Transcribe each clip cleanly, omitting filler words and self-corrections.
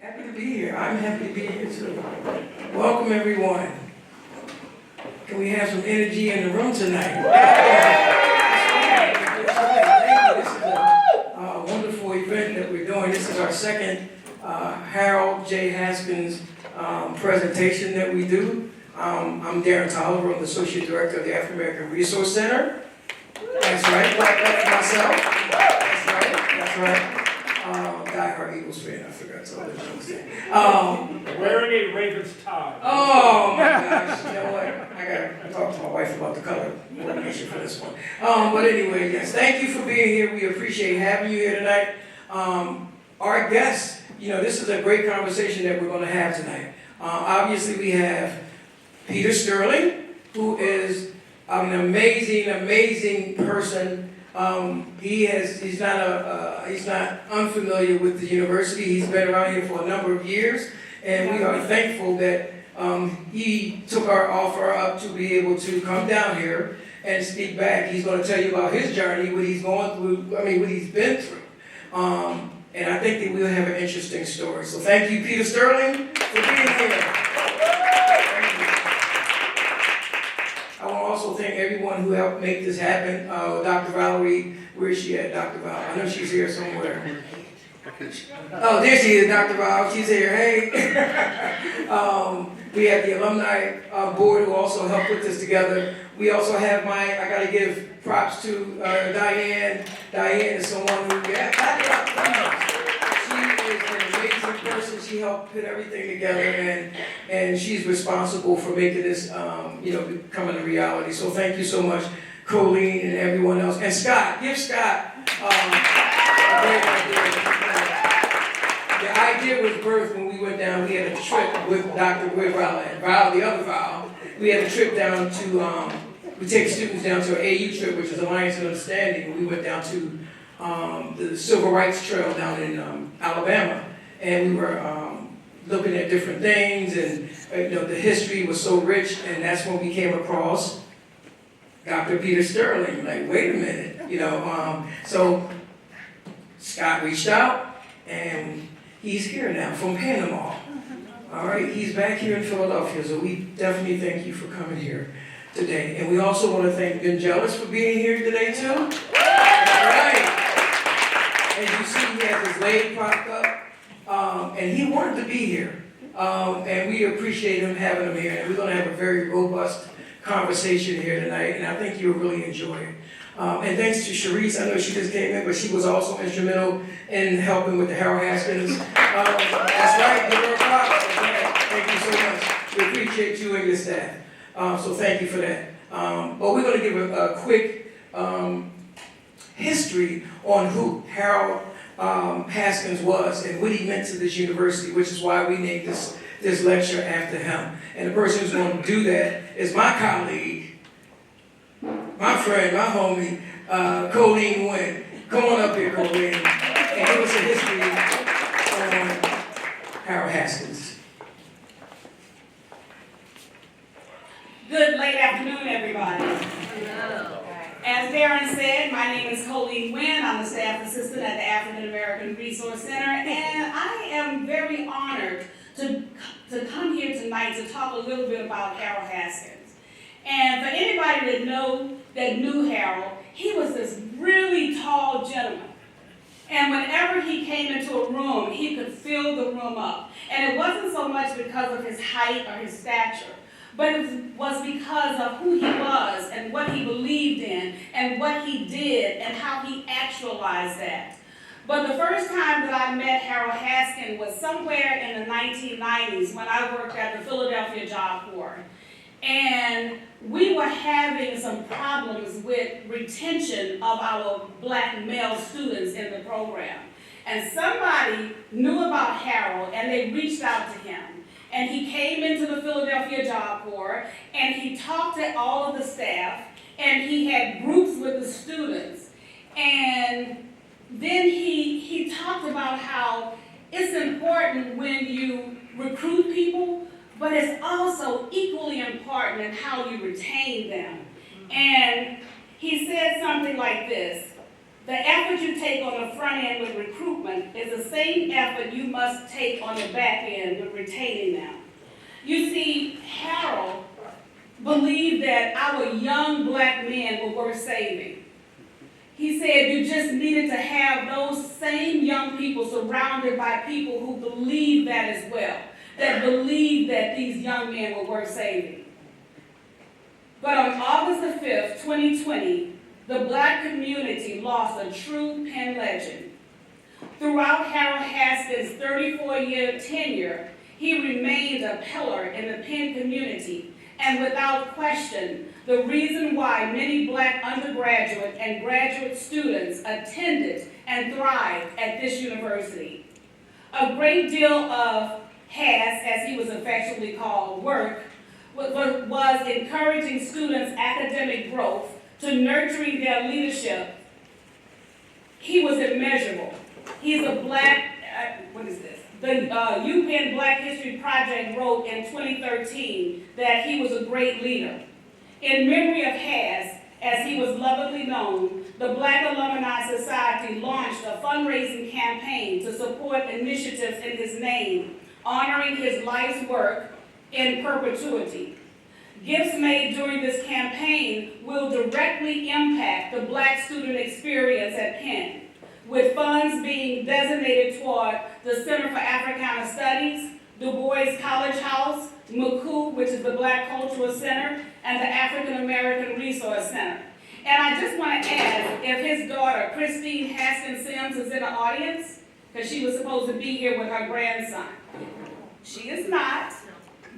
Happy to be here. I'm happy to be here too. Welcome everyone. Can we have some energy in the room tonight? That's right. Thank you. This is a wonderful event that we're doing. This is our second Harold J. Haskins presentation that we do. I'm Darren Tolliver. I'm the Associate Director of the African American Resource Center. That's right. That's myself. That's right. Die-hard Eagles fan, I forgot to understand. Wearing a Ravens tie. Oh my gosh, you know what? I gotta talk to my wife about the color coordination for this one. But anyway, yes, thank you for being here. We appreciate having you here tonight. Our guests, this is a great conversation that we're gonna have tonight. Obviously we have Peter Sterling, who is an amazing person. He's not unfamiliar with the university. He's been around here for a number of years, and we are thankful that he took our offer up to be able to come down here and speak back. He's going to tell you about his journey, what he's going through, what he's been through. And I think that we'll have an interesting story. So thank you, Peter Sterling, for being here. I want to also thank everyone who helped make this happen. Dr. Valerie, where is she at, Dr. Val? I know she's here somewhere. Oh, there she is, Dr. Val. She's here. Hey. We have the alumni board who also helped put this together. We also have I got to give props to Diane. Diane is someone who, she is an amazing person. She helped put everything together, and she's responsible for making this, becoming a reality. So thank you so much, Colleen and everyone else. And Scott, give Scott a great idea. The idea was birthed when we went down. We had a trip with Dr. Val and Val, the other Val. We had a trip down to, we take students down to an AU trip, which is Alliance and Understanding. We went down to the Civil Rights Trail down in Alabama, and we were looking at different things, and the history was so rich, and that's when we came across Dr. Peter Sterling. Like, wait a minute, so Scott reached out, and he's here now from Panama. All right, he's back here in Philadelphia, so we definitely thank you for coming here today. And we also want to thank Vangelis for being here today too. All right. As you see, he has his leg propped up, and he wanted to be here. And we appreciate him having him here. And we're going to have a very robust conversation here tonight, and I think you'll really enjoy it. And thanks to Sharice, I know she just came in, but she was also instrumental in helping with the Harold Haskins. That's right, give her a props. Thank you so much. We appreciate you and your staff. So thank you for that. But we're going to give a quick history on who Harold Haskins was and what he meant to this university, which is why we named this lecture after him. And the person who's going to do that is my colleague, my friend, my homie, Colleen Nguyen. Come on up here, Colleen, and give us a history on Harold Haskins. Good late afternoon, everybody. As Darren said, my name is Colleen Nguyen. I'm the staff assistant at the African American Resource Center, and I am very honored to come here tonight to talk a little bit about Harold Haskins. And for anybody that knew Harold, he was this really tall gentleman. And whenever he came into a room, he could fill the room up. And it wasn't so much because of his height or his stature, but it was because of who he was and what he believed in and what he did and how he actualized that. But the first time that I met Harold Haskins was somewhere in the 1990s when I worked at the Philadelphia Job Corps. And we were having some problems with retention of our black male students in the program. And somebody knew about Harold and they reached out to him. And he came into the Philadelphia Job Corps and he talked to all of the staff and he had groups with the students. And then he talked about how it's important when you recruit people, but it's also equally important in how you retain them. And he said something like this: The effort you take on the front end with recruitment is the same effort you must take on the back end with retaining them. You see, Harold believed that our young black men were worth saving. He said you just needed to have those same young people surrounded by people who believed that as well, that believed that these young men were worth saving. But on August the 5th, 2020, the black community lost a true Penn legend. Throughout Harold Haskins' 34-year tenure, he remained a pillar in the Penn community, and without question, the reason why many black undergraduate and graduate students attended and thrived at this university. A great deal of Has, as he was affectionately called, work was encouraging students' academic growth to nurturing their leadership. He was immeasurable. He's a black, The UPenn Black History Project wrote in 2013 that he was a great leader. In memory of Has, as he was lovingly known, the Black Alumni Society launched a fundraising campaign to support initiatives in his name, honoring his life's work in perpetuity. Gifts made during this campaign will directly impact the black student experience at Penn, with funds being designated toward the Center for Africana Studies, Du Bois College House, McCool, which is the Black Cultural Center, and the African American Resource Center. And I just want to add, if his daughter, Christine Haskins Sims, is in the audience, because she was supposed to be here with her grandson. She is not,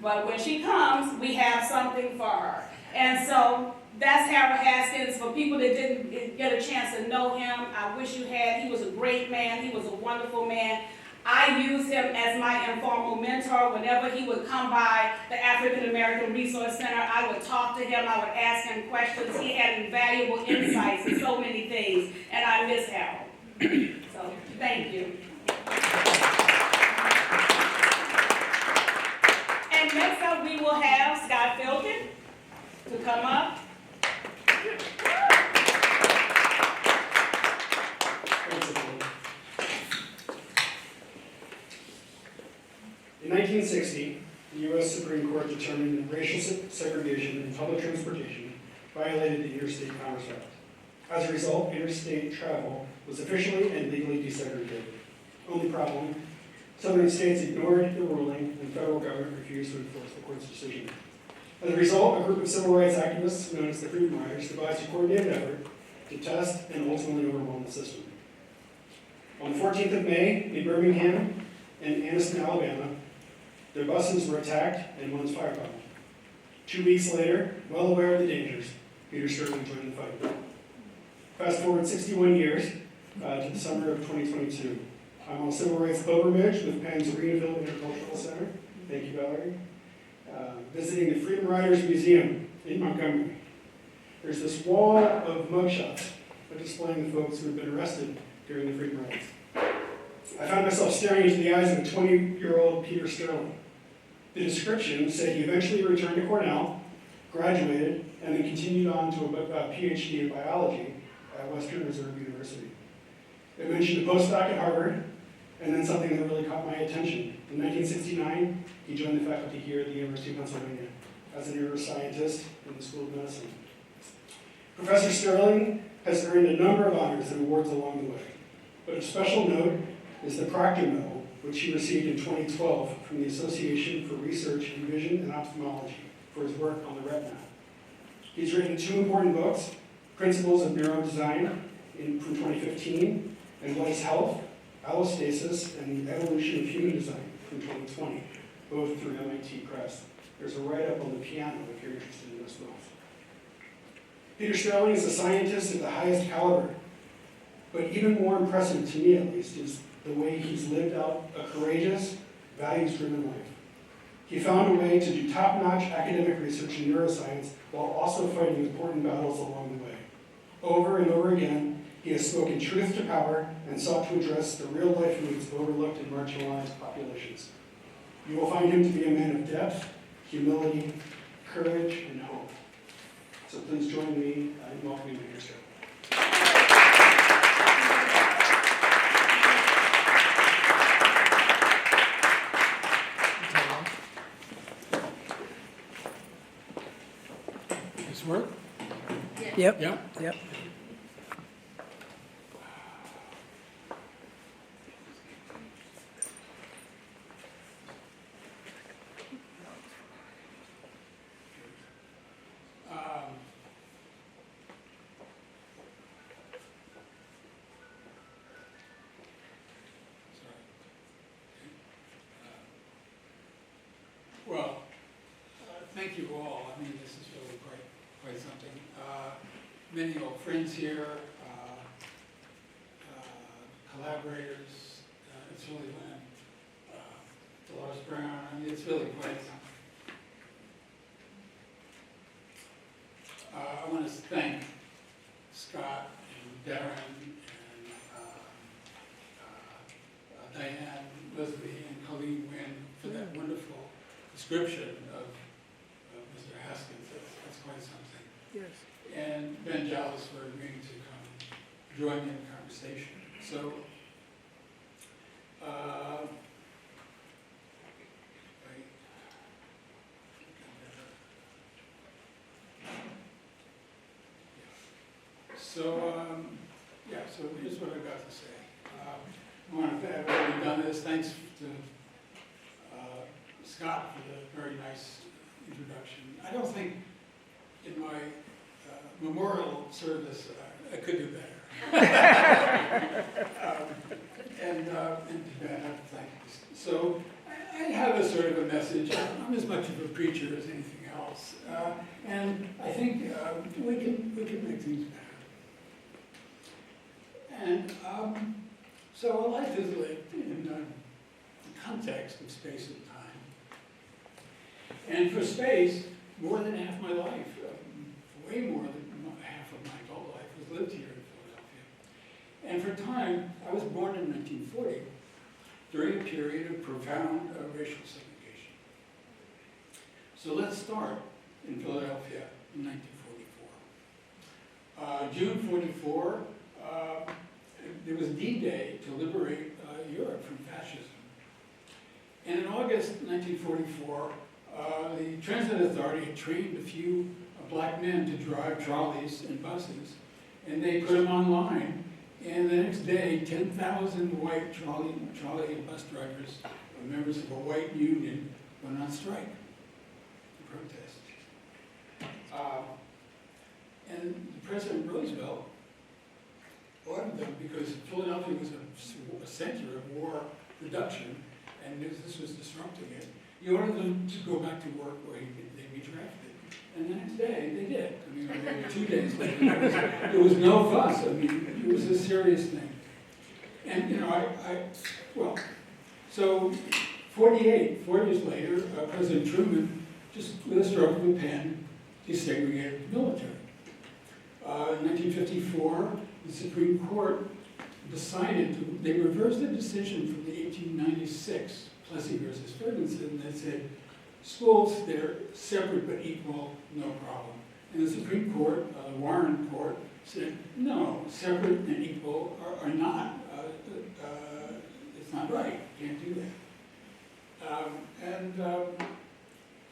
but when she comes, we have something for her. And so that's Harold Haskins. For people that didn't get a chance to know him, I wish you had. He was a great man. He was a wonderful man. I used him as my informal mentor. Whenever he would come by the African American Resource Center, I would talk to him. I would ask him questions. He had invaluable insights in so many things, and I miss Harold. So thank you. And next up, we will have Scott Filkin to come up. In 1960, the U.S. Supreme Court determined that racial segregation in public transportation violated the Interstate Commerce Act. As a result, interstate travel was officially and legally desegregated. Only problem, southern states ignored the ruling and the federal government refused to enforce the court's decision. As a result, a group of civil rights activists known as the Freedom Riders devised a coordinated effort to test and ultimately overwhelm the system. On the 14th of May, in Birmingham and Anniston, Alabama, their buses were attacked and one's firebombed. 2 weeks later, well aware of the dangers, Peter Sterling joined the fight. Fast forward 61 years to the summer of 2022. I'm on a civil rights pilgrimage with Penn's Greenville Intercultural Center. Thank you, Valerie. Visiting the Freedom Riders Museum in Montgomery. There's this wall of mugshots displaying the folks who have been arrested during the Freedom Rides. I found myself staring into the eyes of a 20-year-old Peter Sterling. The description said he eventually returned to Cornell, graduated, and then continued on to a PhD in biology at Western Reserve University. It mentioned a postdoc at Harvard, and then something that really caught my attention. In 1969, he joined the faculty here at the University of Pennsylvania as a neuroscientist in the School of Medicine. Professor Sterling has earned a number of honors and awards along the way, but of special note is the Proctor Medal, which he received in 2012 from the Association for Research in Vision and Ophthalmology for his work on the retina. He's written 2 important books, Principles of Neurodesign from 2015, and What is Health, Allostasis, and the Evolution of Human Design from 2020, both through MIT Press. There's a write-up on the piano if you're interested in those books. Peter Sterling is a scientist of the highest caliber, but even more impressive to me at least is the way he's lived out a courageous, values-driven life. He found a way to do top-notch academic research in neuroscience while also fighting important battles along the way. Over and over again, he has spoken truth to power and sought to address the real-life needs of overlooked and marginalized populations. You will find him to be a man of depth, humility, courage, and hope. So please join me in welcoming Peter Sterling. Yep. Yep. Yep. Well, thank you all. I mean, this is really quite something. Many old friends here, collaborators. It's really fun. Dolores Brown. I mean, it's really quite something. I want to thank Scott and Darren and Diane, Leslie, and Colleen Wynn for that wonderful description of Mr. Haskins. That's quite something. Yes. And Ben Jallis for agreeing to come join in the conversation. So, so here's what I've got to say. I want to have already done this. Thanks to Scott for the very nice introduction. I don't think in my memorial service I could do better. And Ben, I have to thank you. So I have a sort of a message. I'm as much of a preacher as anything else, and I think we can make things better. And so life is lived in the context of space and time. And for space, more than half my life, way more than half of my adult life, was lived here in Philadelphia. And for time, I was born in 1940, during a period of profound racial segregation. So let's start in Philadelphia in 1944. June 44, there was D-Day to liberate Europe from fascism. And in August 1944, the Transit Authority had trained a few black men to drive trolleys and buses, and they put them online. And the next day, 10,000 white trolley and bus drivers, members of a white union, went on strike to protest. And President Roosevelt ordered them, because Philadelphia was a center of war production, and this was disrupting it. He ordered them to go back to work where they'd be drafted. And the next day, they did. I mean, maybe 2 days later, there was no fuss. I mean, it was a serious thing. And, you know, so 4 years later, President Truman, just with a stroke of a pen, desegregated the military. In 1954, the Supreme Court decided they reversed the decision from the 1896 Plessy versus Ferguson that said, schools, they're separate but equal, no problem. And the Supreme Court, Warren Court, said, no, separate and equal are not, it's not right, can't do that.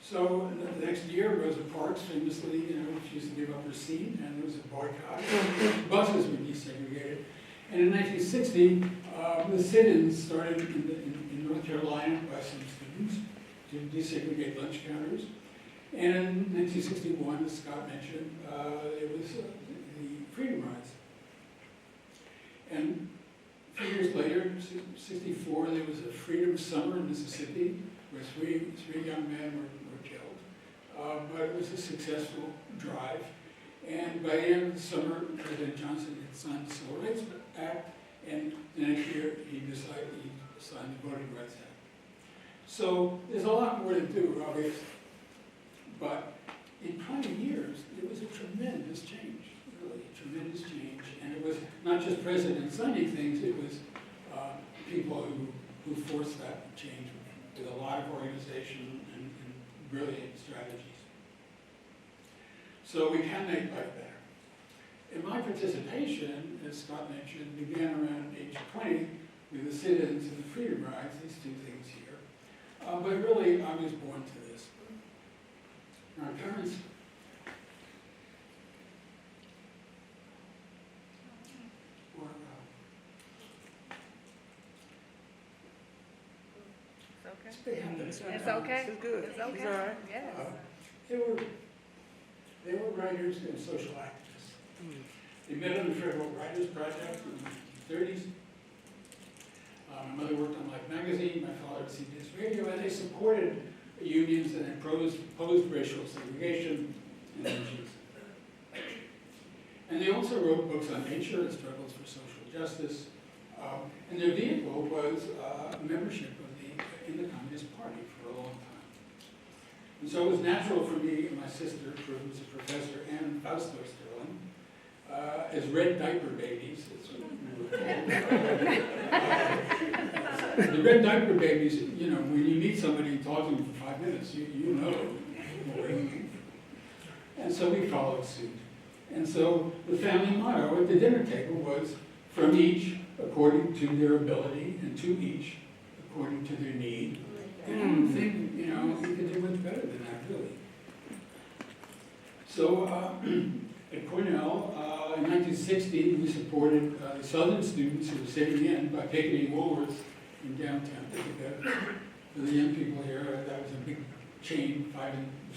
So the next year, Rosa Parks famously, refused to give up her seat, and there was a boycott. Buses were desegregated. And in 1960, the sit-ins started in North Carolina by some students to desegregate lunch counters. And in 1961, as Scott mentioned, it was the Freedom Rides. And a few years later, 64, there was a Freedom Summer in Mississippi, where three young men were killed. But it was a successful drive. And by the end of the summer, President Johnson had signed the Civil Rights Act, and the next year he signed the Voting Rights Act. So there's a lot more to do, obviously. But in 20 years, there was a tremendous change, really a tremendous change. And it was not just presidents signing things, it was people who forced that change with a lot of organization and brilliant strategies. So we can make life better. And my participation, as Scott mentioned, began around age 20 with the sit-ins and the Freedom Rides, these two things here. But really, I was born to this. My parents They happen. It's okay. It's good. It's okay. It's all right. Yes. They were writers and social activists. They met on the Federal Writers Project in the 30s. My mother worked on Life magazine, my father at CBS Radio, and they supported unions that opposed racial segregation and lynchings. And they also wrote books on nature and struggles for social justice. And their vehicle was membership in the Communist Party for a long time. And so it was natural for me and my sister, who was a professor, and Fausto Sterling, as red diaper babies, that's what we were called. The red diaper babies, you know, when you meet somebody and talk to them for 5 minutes, you know. And so we followed suit. And so the family motto at the dinner table was, from each according to their ability, and to each according to their need. And I don't think, you know, we could do much better than that, really. So at Cornell, in 1960, we supported the Southern students who were sitting in by picketing Woolworths in downtown Ithaca. For the young people here, that was a big chain, five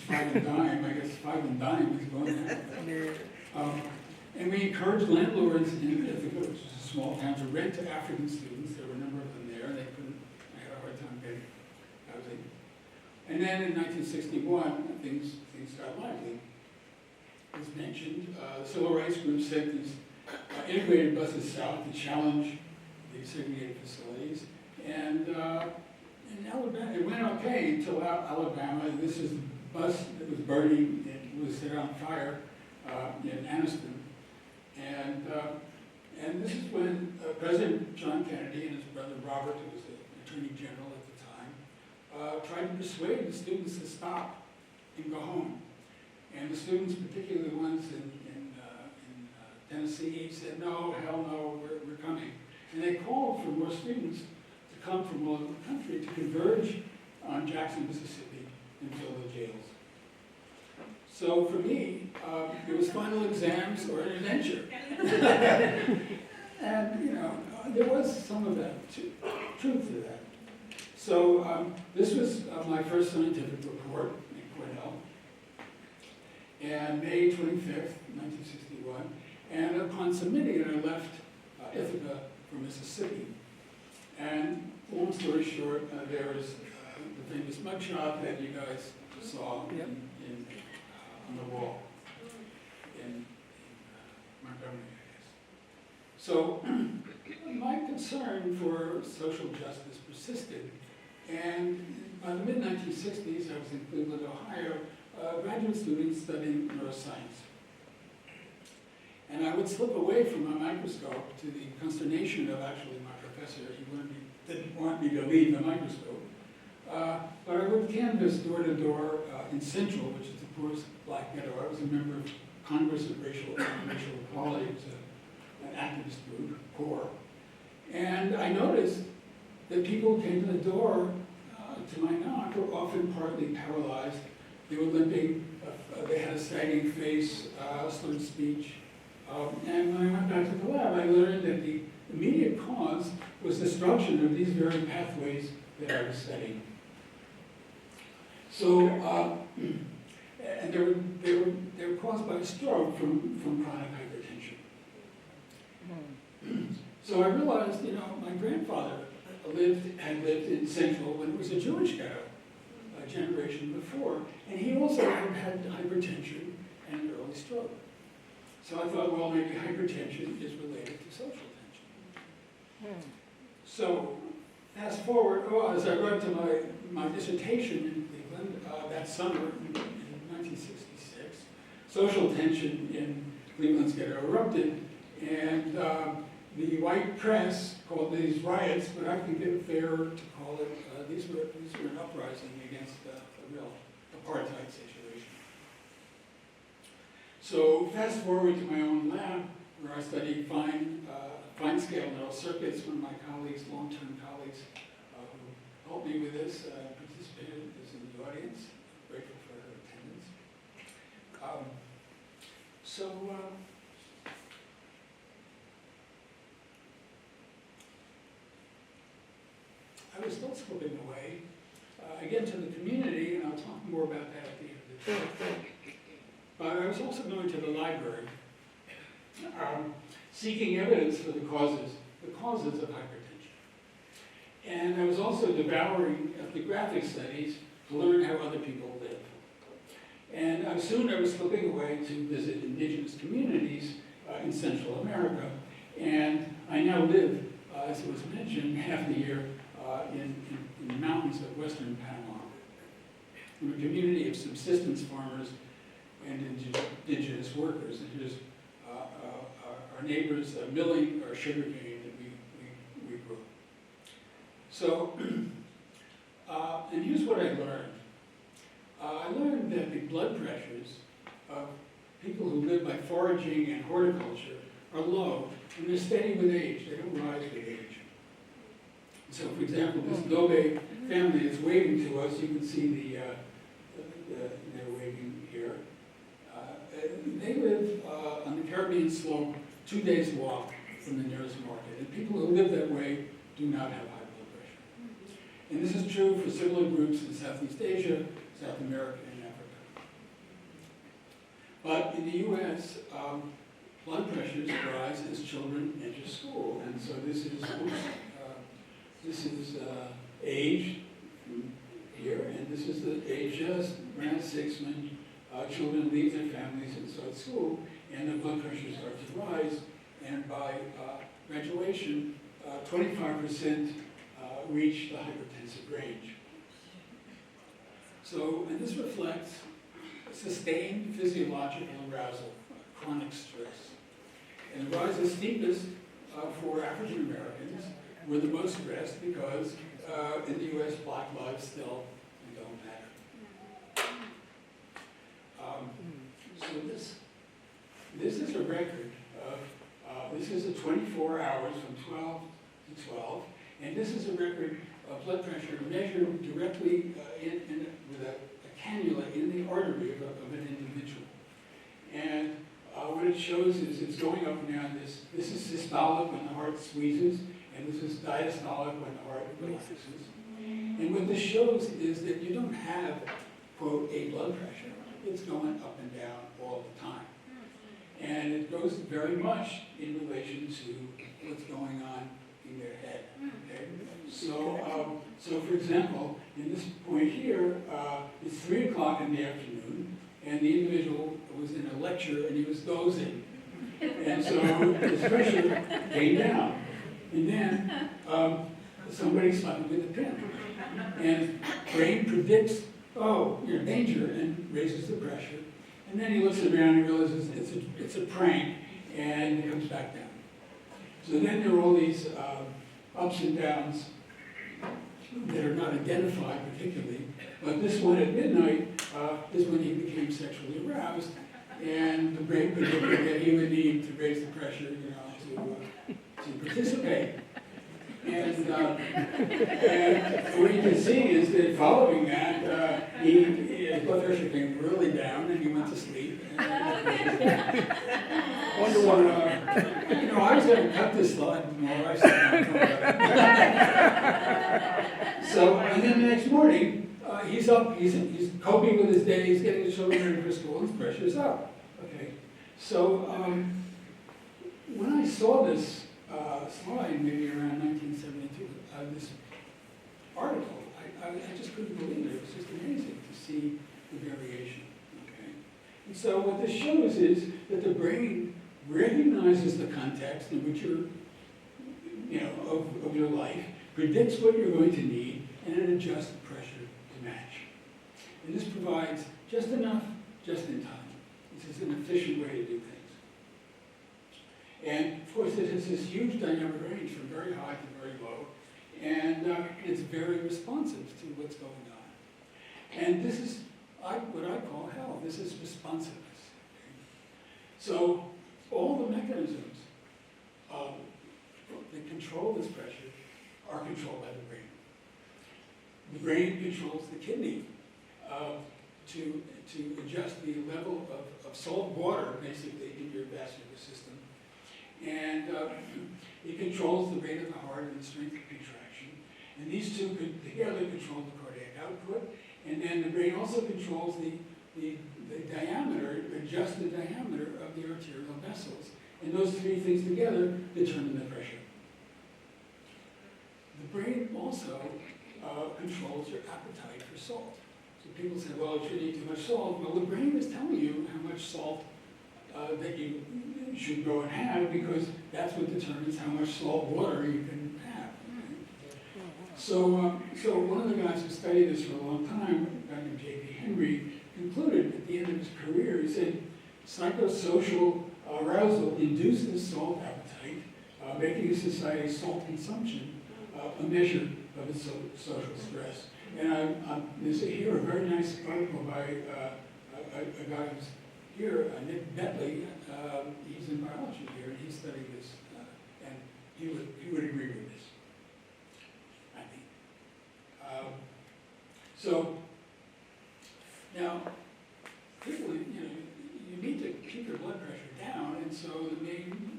and dime. I guess 5 and dime is going now. And we encouraged landlords in Ithaca, which is a small town, to rent to African students. There were a number of them there. They had a hard time getting housing. And then in 1961, things got lively. As mentioned, the civil rights group sent these integrated buses south to challenge the segregated facilities. And in Alabama, it went okay until Alabama. This is the bus that was burning. It was set on fire in Anniston. And this is when President John Kennedy and his brother Robert, who was the Attorney General at the time, tried to persuade the students to stop and go home. And the students, particularly the ones in Tennessee, said, no, hell no, we're coming. And they called for more students to come from all over the country to converge on Jackson, Mississippi, and fill the jails. So for me, it was final exams or an adventure. And, you know, there was some of that truth to that. So this was my first scientific report at Cornell. And May 25th, 1961, and upon submitting it, I left Ithaca for Mississippi. And long story short, there is the famous mugshot that you guys saw on the wall in Montgomery, I guess. So my concern for social justice persisted, and by the mid-1960s, I was in Cleveland, Ohio, graduate student studying neuroscience. And I would slip away from my microscope to the consternation of actually my professor. He didn't want me to leave the microscope. But I would canvass door to door in Central, which is the poorest black ghetto. I was a member of Congress of Racial Equality. It was an activist group, CORE. And I noticed that people who came to the door to my knock were often partly paralyzed. They were limping, they had a sagging face, slurred speech. And when I went back to the lab, I learned that the immediate cause was destruction of these very pathways that I was studying. So, and they were caused by a stroke from chronic hypertension. So I realized, you know, my grandfather had lived in Central when it was a Jewish ghetto, a generation before, and he also had hypertension and an early stroke. So I thought, well, maybe hypertension is related to social tension. So fast forward, as I wrote to my dissertation in Cleveland that summer in 1966, social tension in Cleveland's ghetto erupted, and the white press called these riots, but I think it's fair to call it, these were an uprising against a real apartheid situation. So fast forward to my own lab, where I studied fine-scale neural circuits. One of my colleagues, long-term colleagues, who helped me with this, participated, is in the audience. Grateful for her attendance. I was still slipping away, again, to the community, and I'll talk more about that at the end of the talk. But I was also going to the library, seeking evidence for the causes of hypertension. And I was also devouring ethnographic studies to learn how other people live. And soon I was slipping away to visit indigenous communities in Central America. And I now live, as it was mentioned, half the year in the mountains of western Panama. We're a community of subsistence farmers and indigenous workers. And here's our neighbors milling our sugarcane that we grow. So, and here's what I learned. I learned that the blood pressures of people who live by foraging and horticulture are low, and they're steady with age. They don't rise with age. So, for example, this Dobe family is waving to us. You can see they're waving here. They live on the Caribbean slope, 2 days walk from the nearest market. And people who live that way do not have high blood pressure. And this is true for similar groups in Southeast Asia, South America, and Africa. But in the US, blood pressures rise as children enter school. And so this is age here, and this is the age just around 6 when children leave their families and start school, and the blood pressures start to rise. And by graduation, 25% reach the hypertensive range. So, and this reflects sustained physiological arousal, chronic stress. And the rise is steepest for African Americans. We're the most stressed because in the US, black lives still don't matter. So this is a record of, this is a 24 hours from 12 to 12, and this is a record of blood pressure measured directly with a cannula in the artery of an individual. And what it shows is it's going up and down. This is systolic when the heart squeezes, and this is diastolic when the heart relaxes. And what this shows is that you don't have, quote, a blood pressure. It's going up and down all the time. And it goes very much in relation to what's going on in their head. Okay? So for example, in this point here, it's 3 o'clock in the afternoon, and the individual was in a lecture and he was dozing. And so his pressure came down. And then somebody slapped him with a pin. And brain predicts, oh, you're in danger, and raises the pressure. And then he looks around and realizes it's a prank, and it comes back down. So then there are all these ups and downs that are not identified particularly, but this one at midnight is when he became sexually aroused, and the brain predicted that he would need to raise the pressure, to participate. And what you can see is that following that, his blood pressure came really down, and he went to sleep. Wonder why. I was going to cut this slide more. I said, so, and then the next morning, he's up. He's coping with his day. He's getting the children ready for school. His pressure's up. Okay. So when I saw this slide, maybe around 1972, this article, I just couldn't believe it. It was just amazing to see the variation. Okay? And so what this shows is that the brain recognizes the context in which you're, of your life, predicts what you're going to need, and it adjusts the pressure to match. And this provides just enough, just in time. This is an efficient way to do things. And of course, it has this huge dynamic range from very high to very low, and it's very responsive to what's going on. And this is what I call health. This is responsiveness. Okay? So all the mechanisms that control this pressure are controlled by the brain. The brain controls the kidney to adjust the level of salt water, basically, in your vascular system. And it controls the rate of the heart and the strength of contraction. And these two could together control the cardiac output. And then the brain also controls the diameter, adjusts the diameter of the arterial vessels. And those three things together determine the pressure. The brain also controls your appetite for salt. So people say, well, you shouldn't eat too much salt. Well, the brain is telling you how much salt that you should go and have, because that's what determines how much salt water you can have. So one of the guys who studied this for a long time, a guy named J.P. Henry, concluded at the end of his career, he said, psychosocial arousal induces salt appetite, making a society's salt consumption a measure of its social stress. And there's here a very nice article by a guy who's here, Nick Bentley. He's in biology here, and he studied this, and he would agree with this, I think. So now, people, you need to keep your blood pressure down, and so the main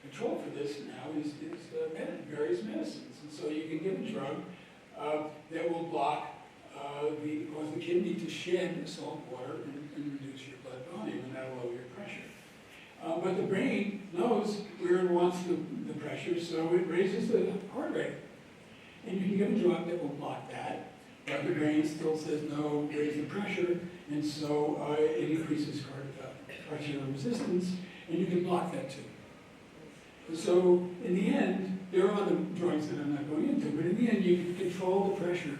control for this now is various medicines. And so you can give a drug that will block, cause the kidney to shed salt water and reduce your blood volume, and that'll lower your pressure. But the brain knows where it wants the pressure, so it raises the heart rate. And you can give a drug that will block that, but the brain still says no, raise the pressure, and so it increases arterial resistance, and you can block that too. So in the end, there are other drugs that I'm not going into, but in the end you can control the pressure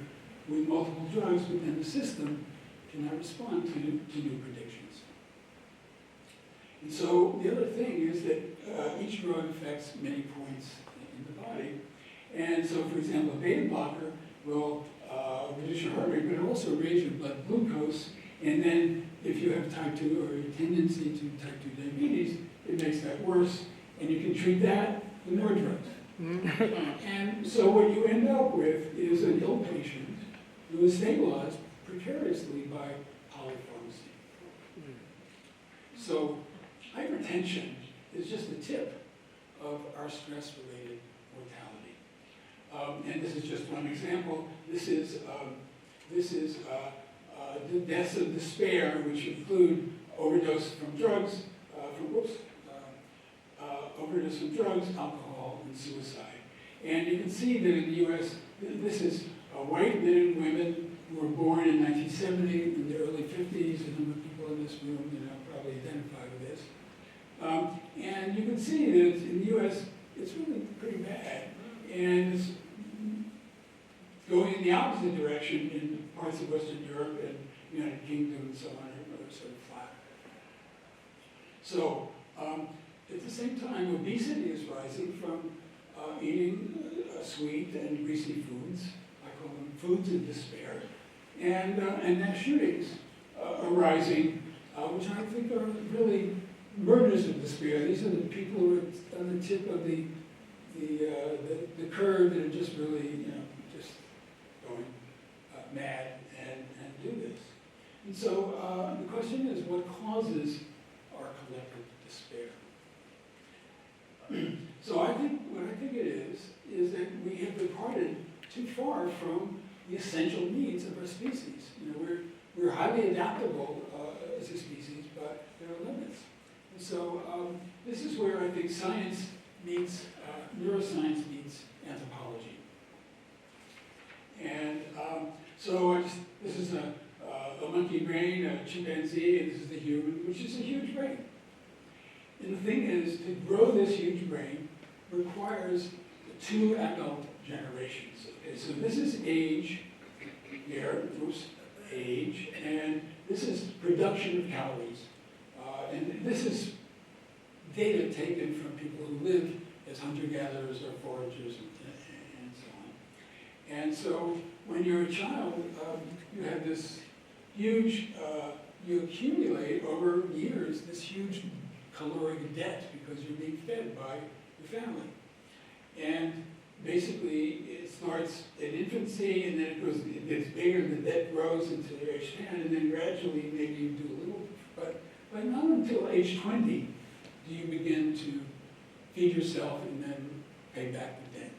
with multiple drugs, but then the system cannot respond to new predictions. And so the other thing is that each drug affects many points in the body. And so, for example, a beta blocker will reduce your heart rate, but it also raise your blood glucose. And then if you have type 2 or a tendency to type 2 diabetes, it makes that worse. And you can treat that with more drugs. And so what you end up with is an ill patient who is stabilized precariously by polypharmacy. So hypertension is just the tip of our stress-related mortality. And this is just one example. This is the deaths of despair, which include overdose from drugs, overdose from drugs, alcohol, and suicide. And you can see that in the U.S., this is white men and women who were born in 1970, in the early 50s, and the people in this room, probably identify with this. And you can see that in the U.S., it's really pretty bad. And it's going in the opposite direction in parts of Western Europe and United Kingdom and so on, are sort of flat. So, at the same time, obesity is rising from eating sweet and greasy foods. I call them foods of despair. And mass shootings are rising, which I think are really murders of despair. These are the people who are on the tip of the curve that are just really, just going mad and do this. And so the question is, what causes our collective despair? So what I think it is that we have departed too far from the essential needs of our species. We're highly adaptable as a species, but there are limits. And so this is where I think science meets, neuroscience meets anthropology. And this is a monkey brain, a chimpanzee, and this is the human, which is a huge brain. And the thing is, to grow this huge brain requires 2 adult generations. Okay, so this is age here, age, and this is production of calories. And this is data taken from people who live as hunter-gatherers or foragers and so on. And so when you're a child, you have this huge, you accumulate over years this huge caloric debt because you're being fed by your family. And basically it starts in infancy and then it gets bigger and the debt grows until you're age 10 and then gradually maybe you do a little, but not until age 20 do you begin to feed yourself and then pay back the debt.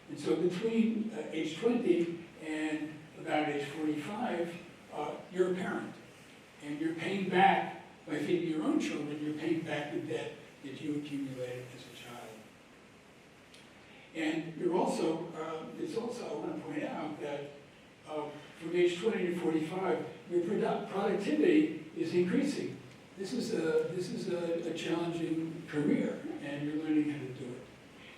And so between age 20 and about age 45, you're a parent. And you're paying back, by feeding your own children, you're paying back the debt that you accumulated as a child. And you're also, it's also, I want to point out that from age 20 to 45, your productivity is increasing. This is a challenging career, and you're learning how to do it.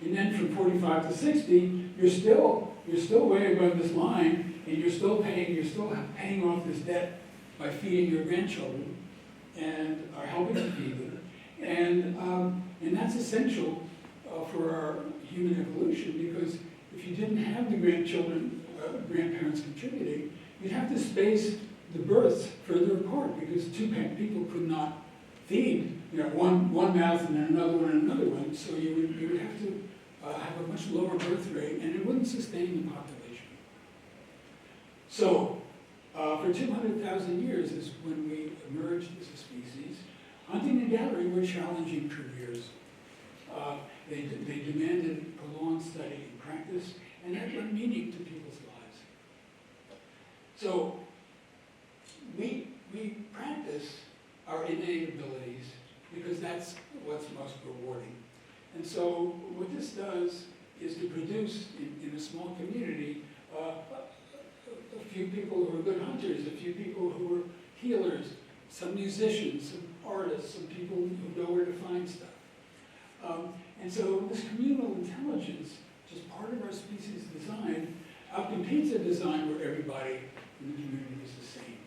And then from 45 to 60, you're still way above this line, and you're still paying off this debt by feeding your grandchildren and are helping to feed them. And that's essential for our human evolution, because if you didn't have the grandparents contributing, you'd have to space the births further apart, because two people could not feed, one mouth and then another one and another one. So you would have to have a much lower birth rate, and it wouldn't sustain the population. So for 200,000 years is when we emerged as a species. Hunting and gathering were challenging careers. They demanded prolonged study and practice, and that brought meaning to people's lives. So we practice our innate abilities because that's what's most rewarding. And so what this does is to produce in a small community a few people who are good hunters, a few people who are healers, some musicians, some artists, some people who know where to find stuff. And so this communal intelligence, which is part of our species design, outcompetes a design where everybody in the community is the same.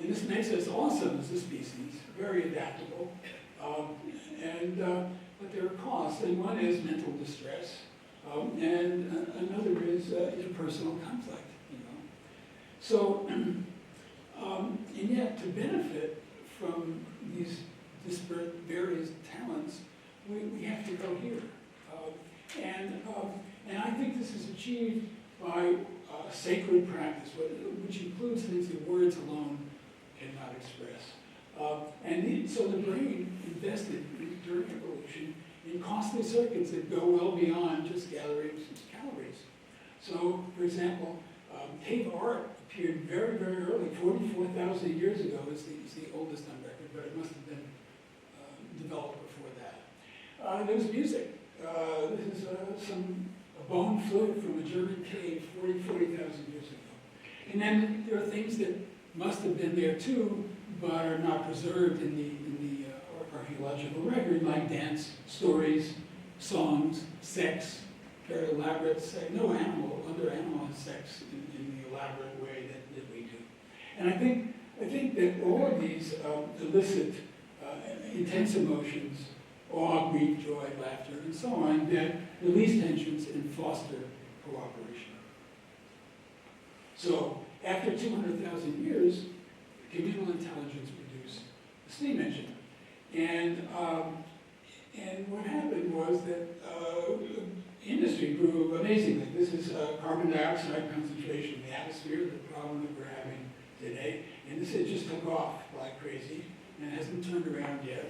And this makes us awesome as a species, very adaptable. But there are costs, and one is mental distress, and another is interpersonal conflict. So, and yet to benefit from these disparate, various talents, we have to go here. And I think this is achieved by sacred practice, which includes things that words alone cannot express. So the brain invested during evolution in costly circuits that go well beyond just gathering calories. So, for example, cave art appeared very, very early, 44,000 years ago is the oldest on record, but it must have been developed before that. There was music. This is a bone flute from a German cave 40,000 years ago. And then there are things that must have been there too, but are not preserved in the archaeological record, like dance, stories, songs, sex, very elaborate sex. No other animal has sex in the elaborate way that we do. And I think that all of these elicit intense emotions, awe, grief, joy, laughter, and so on, that release tensions and foster cooperation. So after 200,000 years, communal intelligence produced the steam engine. And what happened was that industry grew amazingly. This is carbon dioxide concentration in the atmosphere, the problem that we're having today. And this just took off like crazy and hasn't turned around yet.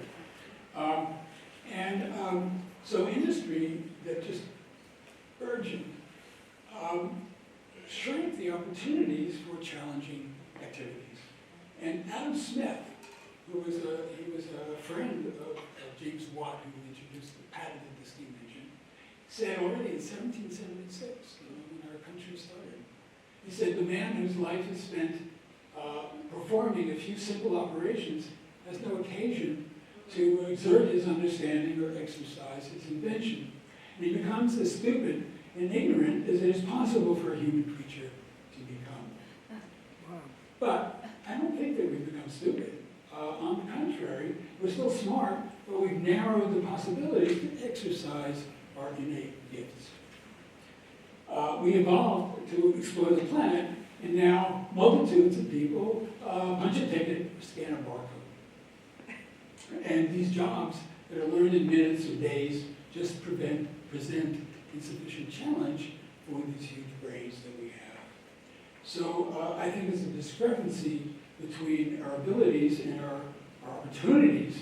So industry that just burgeoned shrank the opportunities for challenging activities. And Adam Smith, he was a friend of James Watt, who patented the steam engine, said already in 1776, when our country started, he said, the man whose life is spent performing a few simple operations has no occasion to exert his understanding or exercise his invention. And he becomes as stupid and ignorant as it is possible for a human creature to become. But I don't think that we've become stupid. On the contrary, we're still smart, but we've narrowed the possibility to exercise our innate gifts. We evolved to explore the planet, and now multitudes of people punch a ticket or scan a barcode. And these jobs that are learned in minutes or days just present insufficient challenge for these huge brains that we have. So I think there's a discrepancy between our abilities and our opportunities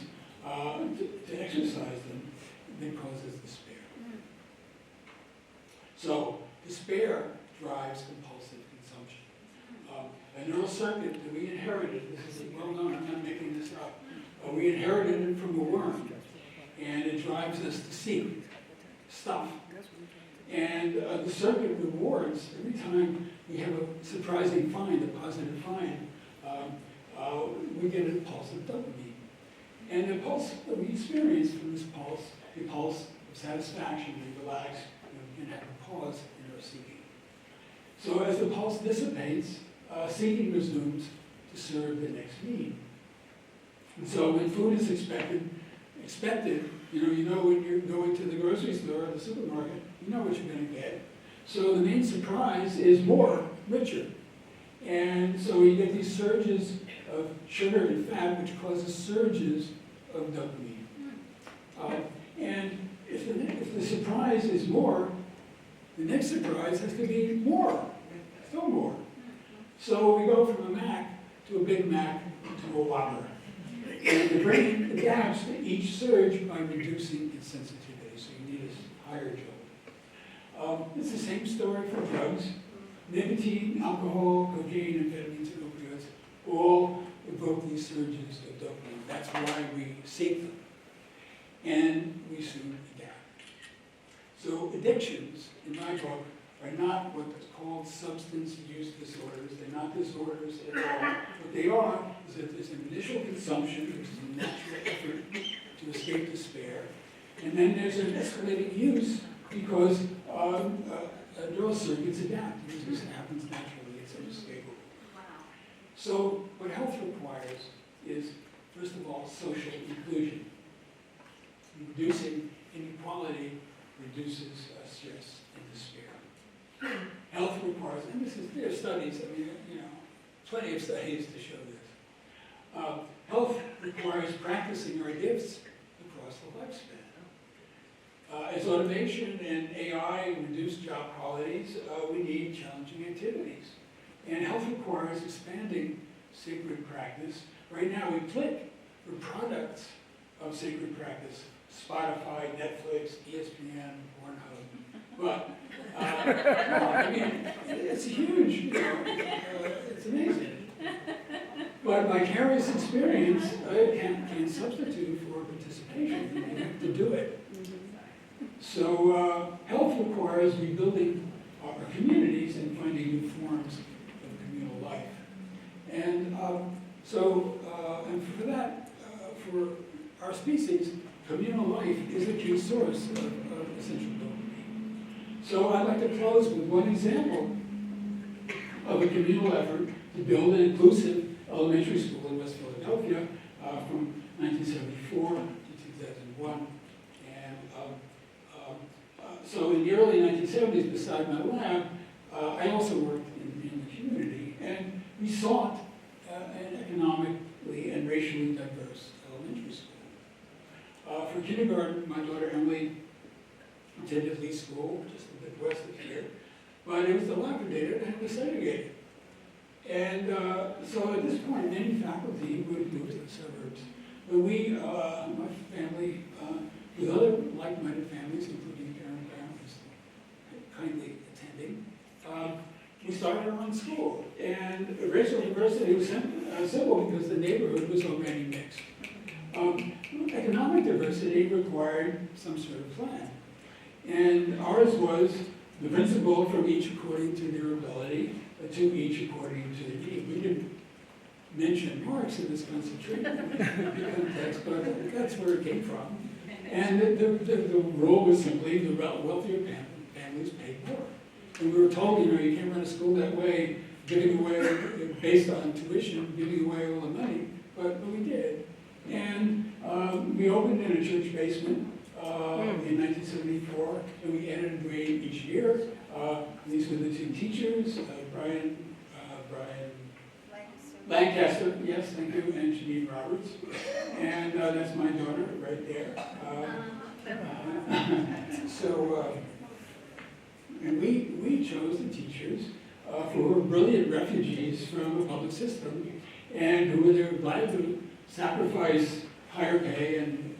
to exercise them that causes despair. So despair drives compulsive consumption. A neural circuit that we inherited, this is well known, I'm not making this up, we inherited it from a worm, and it drives us to seek stuff. And the circuit rewards, every time we have a surprising find, a positive find, we get a pulse of dopamine. And the pulse that we experience from this pulse, the pulse of satisfaction, we relax, we can have a pause in our seeking. So as the pulse dissipates, seeking resumes to serve the next need. And so when food is expected, you know when you're going to the grocery store or the supermarket, you know what you're going to get. So the main surprise is more, richer. And so you get these surges of sugar and fat, which causes surges of dopamine. And if the surprise is more, the next surprise has to be more, still more. So we go from a Mac to a Big Mac to a Whopper. And the brain adapts to each surge by reducing its sensitivity, so you need a higher jolt. It's the same story for drugs. Nicotine, alcohol, cocaine, amphetamines, and opioids all evoke these surges of dopamine. That's why we seek them. And we soon adapt. So addictions, in my book, are not what's called substance use disorders. They're not disorders at all. What they are is that there's an initial consumption, which is a natural effort to escape despair, and then there's an escalating use because neural circuits adapt. This just happens naturally. It's unmistakable. So what health requires is, first of all, social inclusion. Reducing inequality reduces stress and despair. Health requires, and there are studies, plenty of studies to show this. Health requires practicing our gifts across the lifespan. As automation and AI reduce job qualities, we need challenging activities. And health requires expanding sacred practice. Right now we click for products of sacred practice. Spotify, Netflix, ESPN, Pornhub. But, it's huge, it's amazing. But vicarious experience can't substitute for participation. You have to do it. So health requires rebuilding our communities and finding new forms of communal life. And and for that, for our species, communal life is a key source of essential dopamine. So I'd like to close with one example of a communal effort to build an inclusive elementary school in West Philadelphia from 1974 to 2001. And so in the early 1970s, beside my lab, I also worked in the community, and we sought an economically and racially diverse elementary school. For kindergarten, my daughter Emily attended Lee School, just a bit west of here, but it was dilapidated and was segregated. And so at this point, many faculty would move to the suburbs. But we, my family, with other like-minded families, including Karen Brown, who's kindly attending, we started our own school. And racial diversity was simple because the neighborhood was already mixed. Economic diversity required some sort of plan. And ours was the principal from each according to their ability, to each according to their need. We didn't mention Marx in this concentration context, but that's where it came from. And the rule was simply the wealthier families paid more. And we were told, you can't run a school that way, giving away, based on tuition, giving away all the money, but we did. And we opened in a church basement in 1974, and we added a grade each year. These were the two teachers, Brian Lancaster, yes, thank you, and Janine Roberts. And that's my daughter right there. And we chose the teachers who were brilliant refugees from the public system and who were glad to sacrifice higher pay and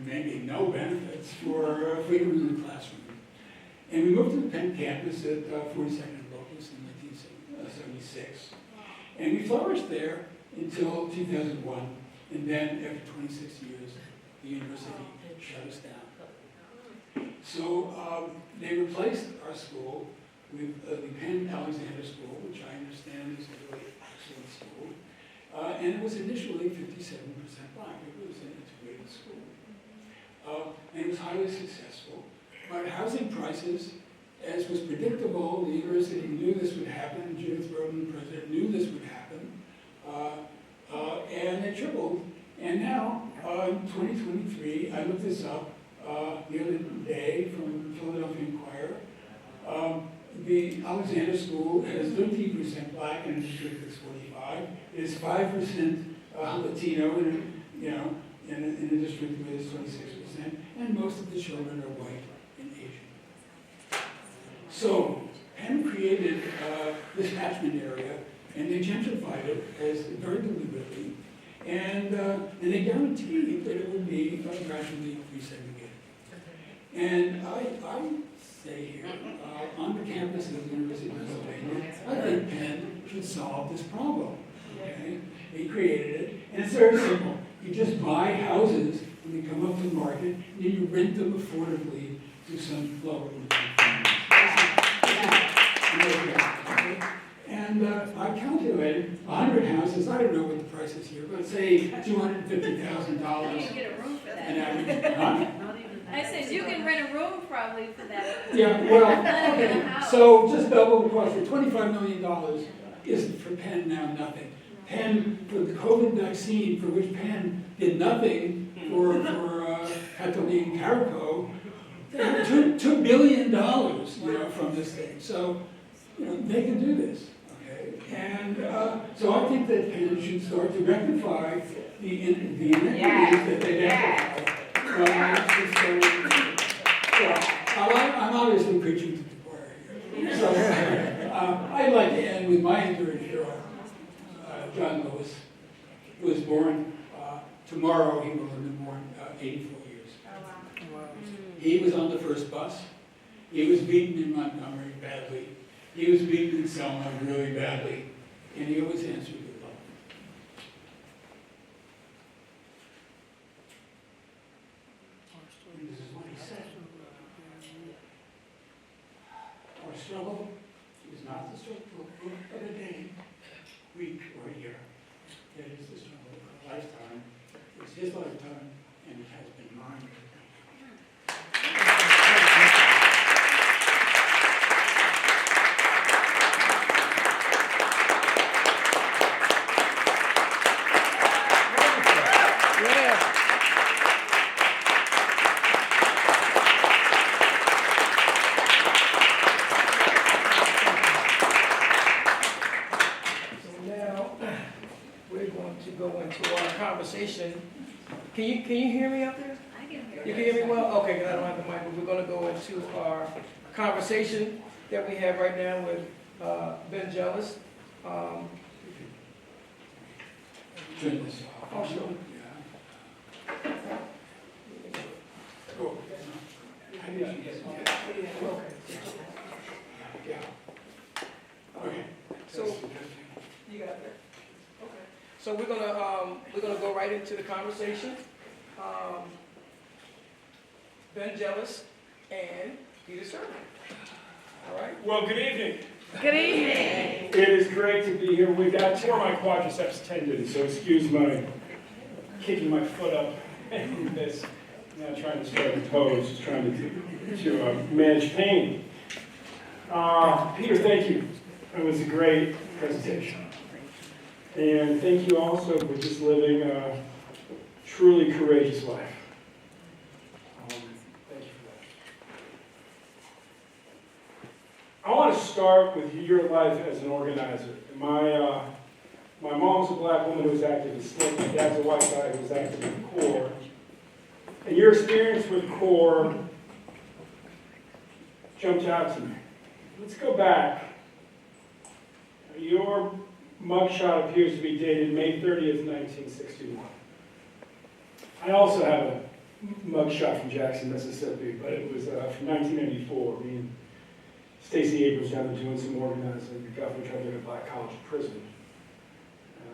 maybe no benefits for freedom in the classroom. And we moved to the Penn campus at 42nd and Locust in 1976. And we flourished there until 2001. And then after 26 years, the university shut us down. So they replaced our school with the Penn Alexander School, which I understand is a really excellent school. And it was initially 57% black. It was an integrated school. And it was highly successful. But housing prices, as was predictable, the university knew this would happen. Judith Rodin, the president, knew this would happen. And it tripled. And now, in 2023, I looked this up the other day from the Philadelphia Inquirer. The Alexander School has 13% black in a district that's 45. It is 5% Latino in a district where it's 26%, and most of the children are white and Asian. So Penn created this catchment area, and they gentrified it as very deliberately, and they guaranteed that it would be gradually resegregated. And I say here, on the campus of the University of Pennsylvania, I think Penn should solve this problem. Okay? He created it, and it's very simple. You just buy houses when they come up to the market, and then you rent them affordably to some lower income families. And I calculated 100 houses. I don't know what the price is here, but say $250,000 You can get a room for that. an average. Huh? I said, you can rent a room probably for that. Yeah, well, okay. So just double the cost. For $25 million isn't for Penn now nothing. Penn, for the COVID vaccine, for which Penn did nothing for Hetoline Carico, they had $2 billion, from this thing. So, they can do this, okay? And so I think that Penn should start to rectify the inequities that they identify. I'm obviously preaching to the choir here. So I'd like to end with my enduring hero. John Lewis was born tomorrow. He will have been born 84 years. He was on the first bus. He was beaten in Montgomery badly. He was beaten in Selma really badly. And he always answered with love. And this is what he said. Our struggle is not the struggle of a day, week, or a year. It is the struggle of a lifetime. It's his lifetime, and it has been mine. Conversation. Can you hear me up there? I can hear You can hear me well? Okay, because I don't have the mic, but we're going to go into our conversation that we have right now with Ben Jealous. Turn this off. Oh, sure. Yeah. Oh, how did you get it? Okay. Yeah. Okay. So, you got that? Okay. So we're gonna go right into the conversation. Ben Jealous and Peter Sermon. All right. Well, good evening. Good evening. It is great to be here. We got tore my quadriceps tendon, so excuse my kicking my foot up and this. I'm not trying to spread the toes, just trying to manage pain. Peter, thank you. It was a great presentation. And thank you also for just living a truly courageous life. Thank you for that. I want to start with your life as an organizer. My mom's a black woman who was active in SNCC. My dad's a white guy who was active in the Corps. And your experience with Corps jumped out to me. Let's go back. Your mugshot appears to be dated May 30th, 1961. I also have a mugshot from Jackson, Mississippi, but it was from 1994. Me and Stacey Abrams down there doing some organizing. The governor tried to get a black college prison.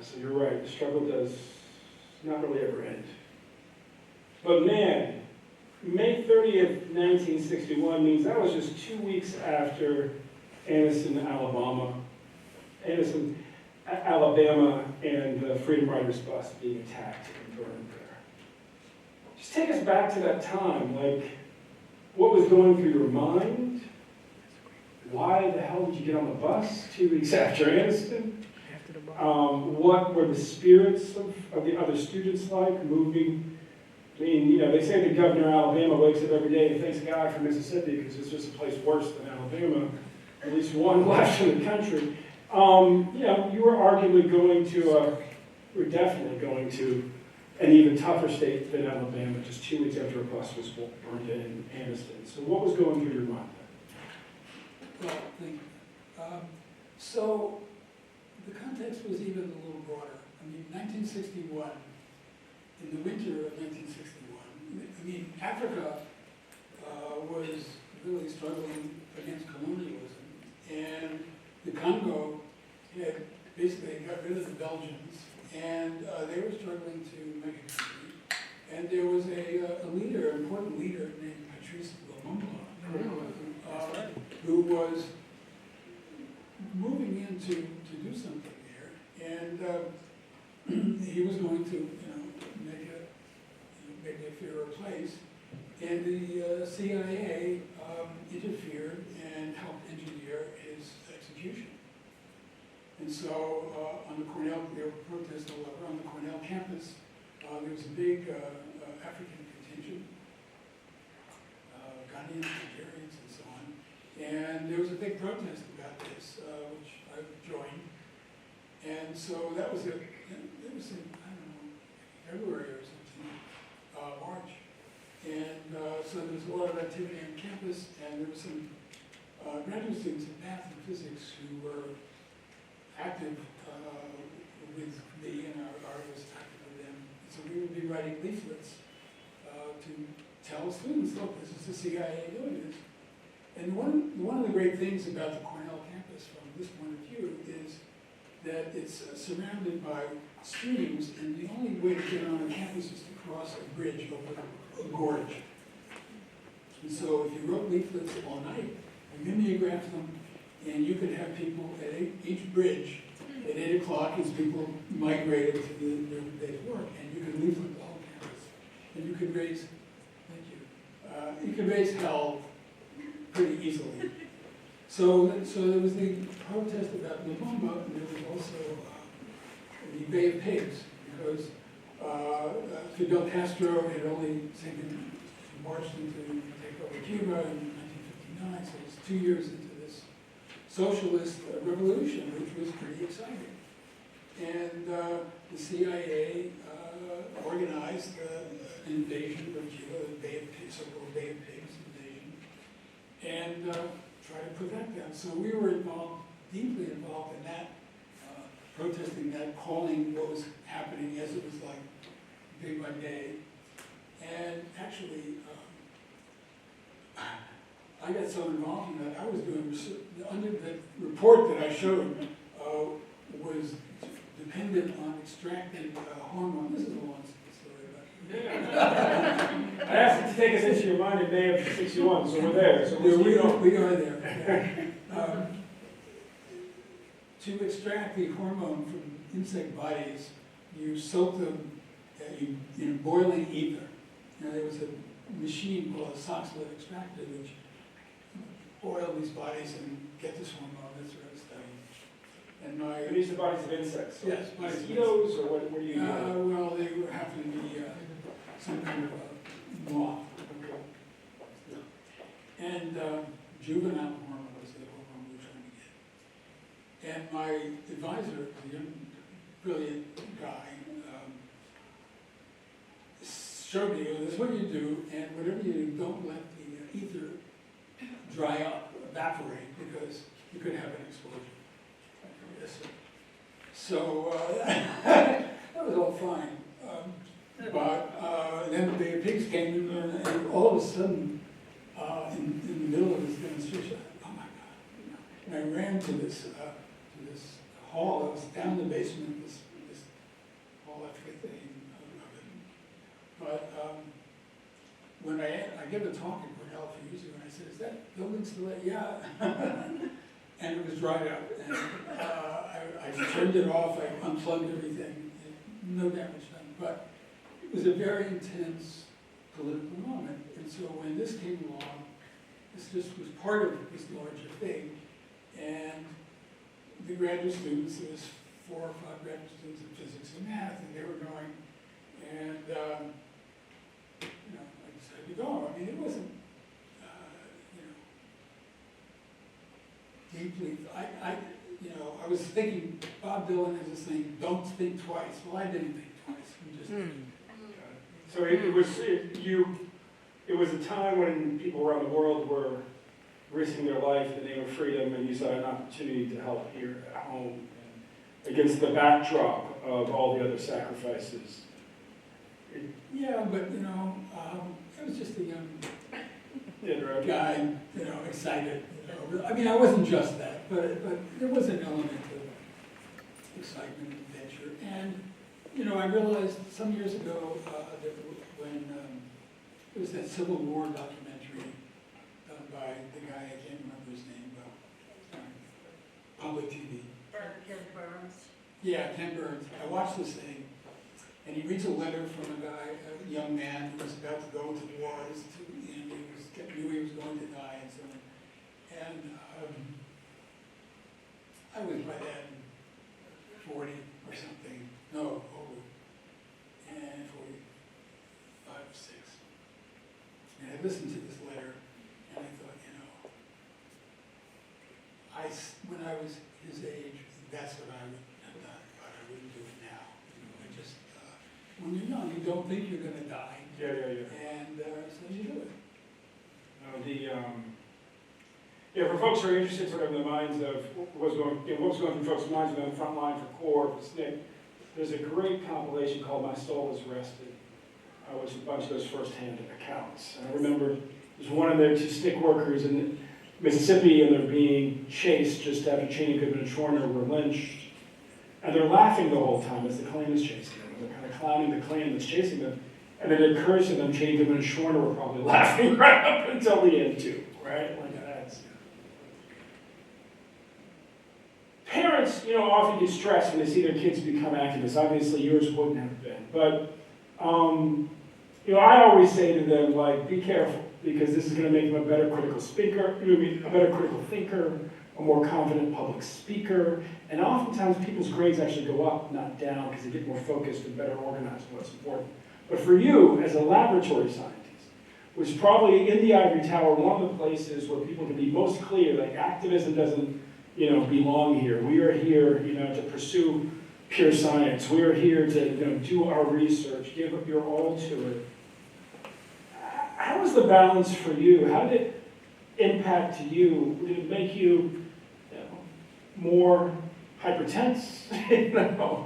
So you're right, the struggle does not really ever end. But man, May 30th, 1961 means that was just 2 weeks after Anniston, Alabama, and the Freedom Riders bus being attacked and burned there. Just take us back to that time, like, what was going through your mind? Why the hell did you get on the bus 2 weeks after Anniston? What were the spirits of the other students like, moving? I mean, you know, they say the governor of Alabama wakes up every day and thanks God for Mississippi because it's just a place worse than Alabama, at least one left in the country. You know, you were arguably we're definitely going to an even tougher state than Alabama just 2 weeks after a bus was burned in Anniston. So what was going through your mind? Well, thank you. So the context was even a little broader. I mean, 1961, in the winter of 1961, I mean, Africa was really struggling against colonialism, and the Congo had basically got rid of the Belgians, and they were struggling to make a country. And there was a leader, an important leader named Patrice Lumumba, who was moving in to do something there, and he was going to, make it a fairer place. And the CIA interfered and helped engineer his execution. And so on the Cornell, there were protests all over on the Cornell campus. There was a big African contingent, Ghanaians, Nigerians, and so on. And there was a big protest about this, which I joined. And so that was it was in, I don't know, February or something, March. And so there was a lot of activity on campus, and there were some graduate students in math and physics who were active with me, and I was active with them. So we would be writing leaflets to tell students, look, this is the CIA doing this. And one of the great things about the Cornell campus from this point of view is that it's surrounded by streams, and the only way to get on the campus is to cross a bridge over a gorge. And so if you wrote leaflets all night, you mimeographed them, and you could have people at each bridge at 8 o'clock as people migrated to their day's work, and you could leaflet the whole campus. And you could raise, you could raise hell pretty easily. So there was the protest about Lumumba, and there was also the Bay of Pigs, because Fidel Castro had only marched into take over Cuba in 1959, so it's 2 years into this socialist revolution, which was pretty exciting. And the CIA organized an invasion of Cuba, the Bay of Pigs, so-called Bay of Pigs invasion, and tried to put that down. So we were deeply involved in that, protesting that, calling what was happening as it was like day by day. And actually, I got so involved in that, I was doing research. Under the report that I showed was dependent on extracting hormone. This is a long story about I asked you to take us into your mind in May of '61, so we're there. So we are there. To extract the hormone from insect bodies, you soak them in boiling ether. Now, there was a machine called a Soxhlet extractor, which boiled these bodies and get this hormone, that sort of study. And Are these the bodies of insects? So yes, bodies of mosquitoes, or what do you do? well, they would happen to be some kind of a moth. And juvenile hormone was the hormone we were trying to get. And my advisor, the young, brilliant guy, showed me, this is what you do, and whatever you do, don't let the ether dry up, evaporate, because you could have an explosion. Yes, sir. So that was all fine. But and then the pigs came in, and all of a sudden, in the middle of this demonstration, oh my God! And I ran to this hall. I was down in the basement of this hall. I forget the name of it. But when I gave a talk at Cornell a few years ago, and I said, "Is that building still there?" Yeah. And it was dried up, and I turned it off. I unplugged everything. No damage done, but it was a very intense political moment. And so when this came along, this just was part of this larger thing. And the graduate students, there was 4 or 5 graduate students in physics and math, and they were going, and I decided to go. I mean, it wasn't, deeply. I was thinking, Bob Dylan has this thing, don't think twice. Well, I didn't think twice. We just So it was a time when people around the world were risking their life in the name of freedom, and you saw an opportunity to help here at home and against the backdrop of all the other sacrifices. Yeah, but I was just a young Yeah, guy, excited. I mean, I wasn't just that, but there was an element of excitement and adventure. And I realized some years ago that when it was that Civil War documentary done by the guy, I can't remember his name, but public TV. Ken Burns. Yeah, Ken Burns. I watched this thing, and he reads a letter from a guy, a young man who was about to go to war, and knew he was going to die, and so on. And I was by then 40 or something, no, over, and 45 or 6. And I listened to this letter, and I thought, when I was his age, that's what I would have done, but I wouldn't do it now. I just, when you're young, you don't think you're going to die. Yeah. And so you do it. For folks who are interested sort of in the minds of what was going through folks' minds on the front line for CORE, for SNCC, there's a great compilation called My Soul Is Rested, which is a bunch of those first-hand accounts. And I remember there's one of their 2 SNCC workers in Mississippi, and they're being chased just after Cheney, Goodman, and Schwerner were lynched. And they're laughing the whole time as the Klan is chasing them. They're kind of clowning the Klan that's chasing them. And then it occurs to them, Cheney, Goodman, and Schwerner were probably laughing right up until the end too, right? Like that's. Parents, often get stressed when they see their kids become activists. Obviously, yours wouldn't have been. But, I always say to them, like, be careful, because this is going to make them a better critical speaker, a better critical thinker, a more confident public speaker. And oftentimes, people's grades actually go up, not down, because they get more focused and better organized in what's important. But for you, as a laboratory scientist, which is probably in the ivory tower, one of the places where people can be most clear, like activism doesn't, belong here. We are here, to pursue pure science. We are here to, do our research, give up your all to it. How was the balance for you? How did it impact you? Did it make you, more hypertense?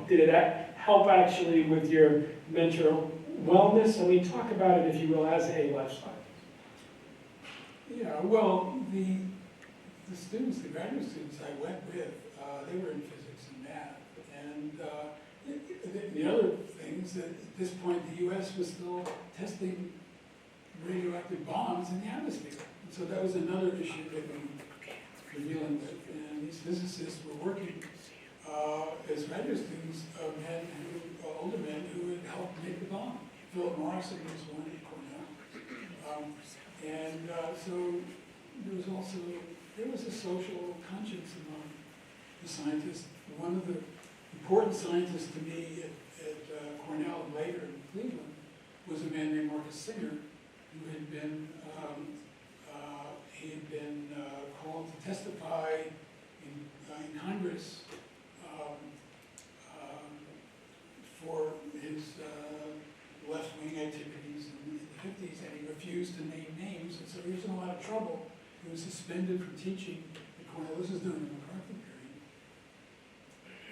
Did it help actually with your mental wellness? I mean, talk about it, if you will, as a life scientist. Yeah, well, the students, the graduate students I went with, they were in physics and math. And the other thing is that at this point, the U.S. was still testing radioactive bombs in the atmosphere. And so that was another issue that we were dealing with. And these physicists were working as graduate students, older men who had helped make the bomb. Philip Morrison was one at Cornell. So there was a social conscience among the scientists. One of the important scientists to me at Cornell and later in Cleveland was a man named Marcus Singer, who had been called to testify in Congress for his left-wing activities in the 50s, and he refused to name names, and so he was in a lot of trouble. He was suspended from teaching at Cornell. This is during the McCarthy period.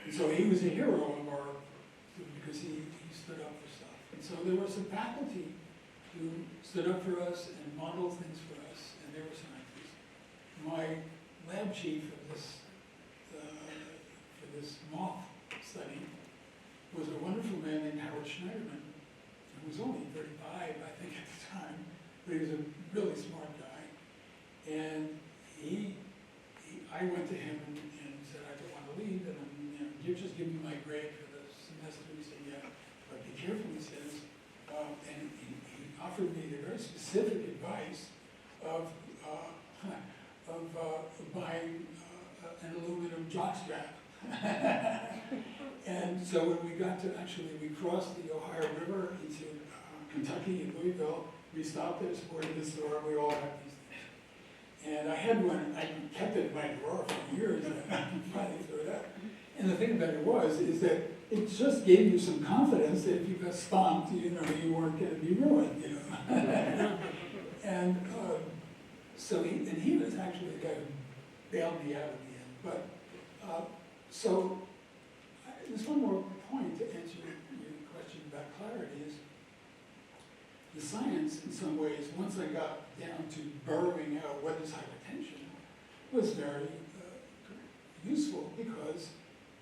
And so he was a hero of our, because he stood up for stuff. And so there were some faculty who stood up for us and modeled things for us, and they were scientists. My lab chief of this, for this moth study was a wonderful man named Howard Schneiderman, who was only 35, I think, at the time, but he was a really smart guy. And I went to him and said, I don't want to leave, and you just give me my grade for the semester. He said, yeah, but be careful, he says. And he offered me the very specific advice of buying an aluminum jockstrap. And so when we got to, we crossed the Ohio River into Kentucky and Louisville, we stopped at a sporting goods store, and we all had these things. And I had one, I kept it in my drawer for years, and I finally threw it out. And the thing about it is that it just gave you some confidence that if you got stomped, you weren't going to be ruined, And so he was actually the guy who bailed me out at the end. But there's one more point to answer your question about clarity is the science, in some ways, once I got down to burrowing out what is hypertension, was very useful because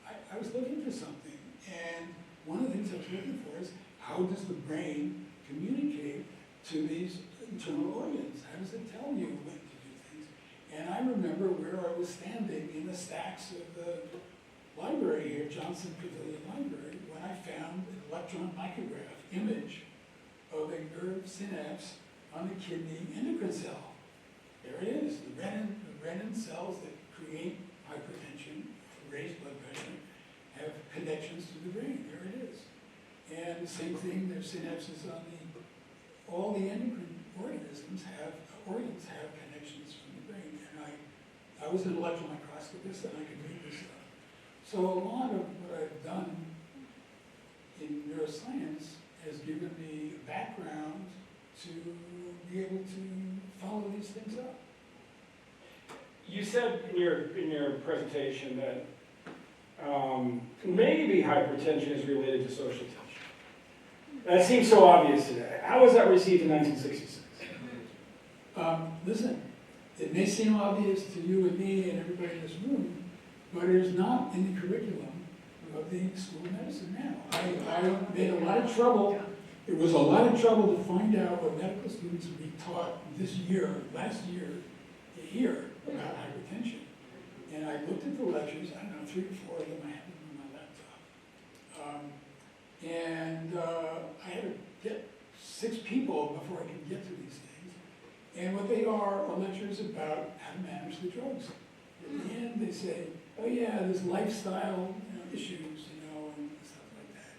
I was looking for something. And one of the things I was looking for is how does the brain communicate to these internal organs? How does it tell you when to do things? And I remember where I was standing in the stacks of the library here, Johnson Pavilion Library, when I found an electron micrograph image of a nerve synapse on the kidney endocrine cell. There it is, the renin cells that create hypertension, raise blood pressure, have connections to the brain. There it is. And the same thing, there's synapses on all the endocrine organs have connections from the brain. And I was an electron microscopist and I could read this stuff. So a lot of what I've done in neuroscience has given me a background to be able to follow these things up. You said in your presentation that maybe hypertension is related to social tension. That seems so obvious today. How was that received in 1966? Listen, it may seem obvious to you and me and everybody in this room, but it is not in the curriculum of the School of Medicine now. I made a lot of trouble. It was a lot of trouble to find out what medical students would be taught last year, here about hypertension. And I looked at the lectures, I don't know, 3 or 4 of them, I have them on my laptop. I had to get 6 people before I could get to these things. And what they are lectures about how to manage the drugs. At the end, they say, oh yeah, there's lifestyle issues, and stuff like that.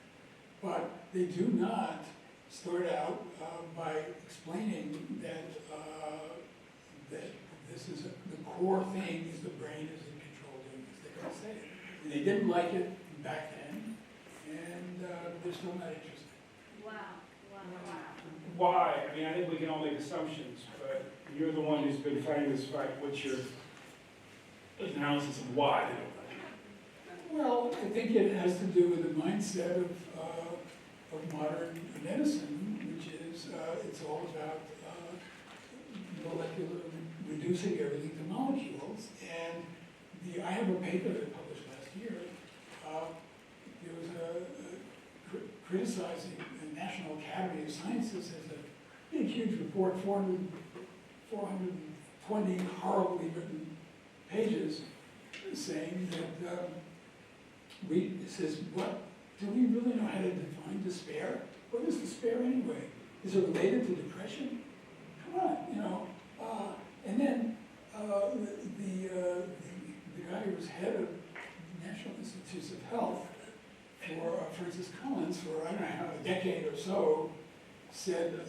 But they do not start out by explaining that this is the core thing is the brain is in control doing this. They don't say it. And they didn't like it back then, and they're still not interested. Wow. Why? I mean, I think we can all make assumptions, but you're the one who's been fighting this fight. What's your analysis of why they don't like it? Well, I think it has to do with the mindset of modern medicine, which is it's all about molecular reducing everything to molecules. And I have a paper that I published last year. There was criticizing the National Academy of Sciences as a big, huge report, 420 horribly written pages, saying that it says, what do we really know how to define despair? What is despair anyway? Is it related to depression? Come on, and then the guy who was head of the National Institutes of Health for Francis Collins for, I don't know how, a decade or so, said that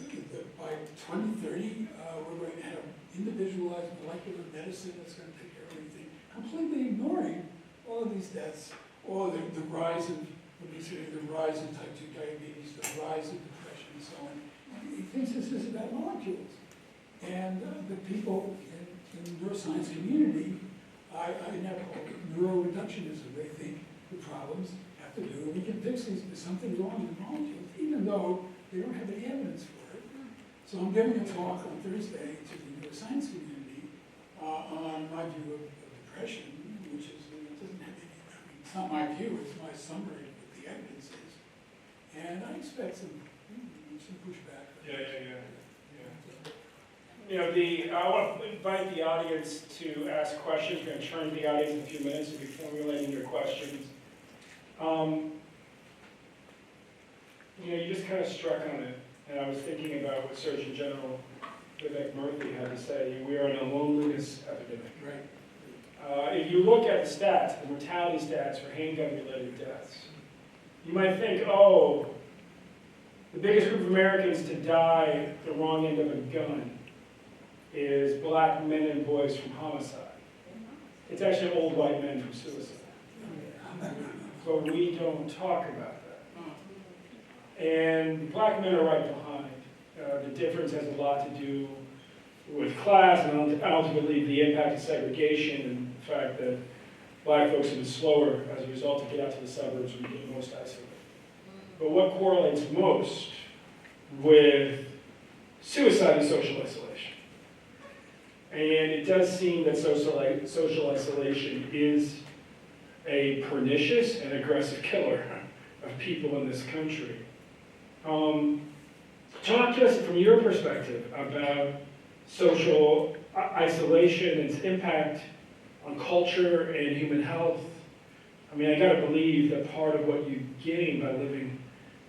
by 2030, we're going to have individualized molecular medicine that's going to take care of everything, completely ignoring all of these deaths, all the rise of obesity, the rise of type 2 diabetes, the rise of depression, and so on. He thinks this is about molecules. And the people in the neuroscience community, I now call it neuroreductionism. They think the problems have to do, we can fix these, there's something wrong with molecules, even though they don't have any evidence for it. So I'm giving a talk on Thursday to the neuroscience community on my view of depression, which is, it doesn't have any, I mean, it's not my view, it's my summary of what the evidence is. And I expect some pushback. Yeah. You know, I want to invite the audience to ask questions. We're going to turn to the audience in a few minutes and be formulating your questions. You know, you just kind of struck on it, and I was thinking about what Surgeon General Vivek Murthy had to say. We are in a loneliness epidemic. Right. If you look at the stats, the mortality stats for handgun-related deaths, you might think, oh, the biggest group of Americans to die at the wrong end of a gun is black men and boys from homicide. It's actually old white men from suicide. But we don't talk about that. And black men are right behind. The difference has a lot to do with class and ultimately the impact of segregation and the fact that black folks have been slower as a result to get out to the suburbs and get most isolated. But what correlates most with suicide is social isolation. And it does seem that social isolation is a pernicious and aggressive killer of people in this country. Talk to us from your perspective about social isolation and its impact on culture and human health. I mean, I gotta believe that part of what you gain by living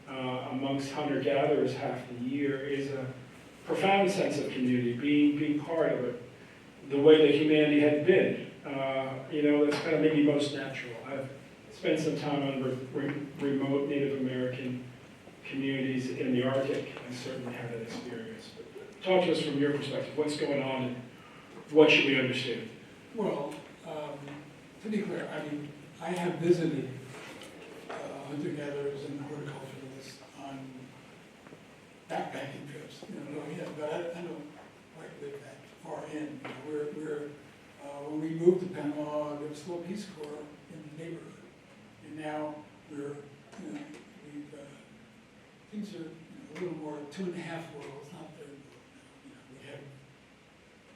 amongst hunter-gatherers half the year is a profound sense of community, being part of it, the way that humanity had been. You know, that's kind of maybe most natural. I've spent some time on remote Native American communities in the Arctic and certainly had that experience. But talk to us from your perspective. What's going on and what should we understand? Well, to be clear, I mean, I have visited hunter-gatherers and horticulturalists on backpacking trips, but I don't quite live that far in. When we moved to Panama, there was still a Peace Corps in the neighborhood, and now things are a little more 2.5 worlds, not third world now. We have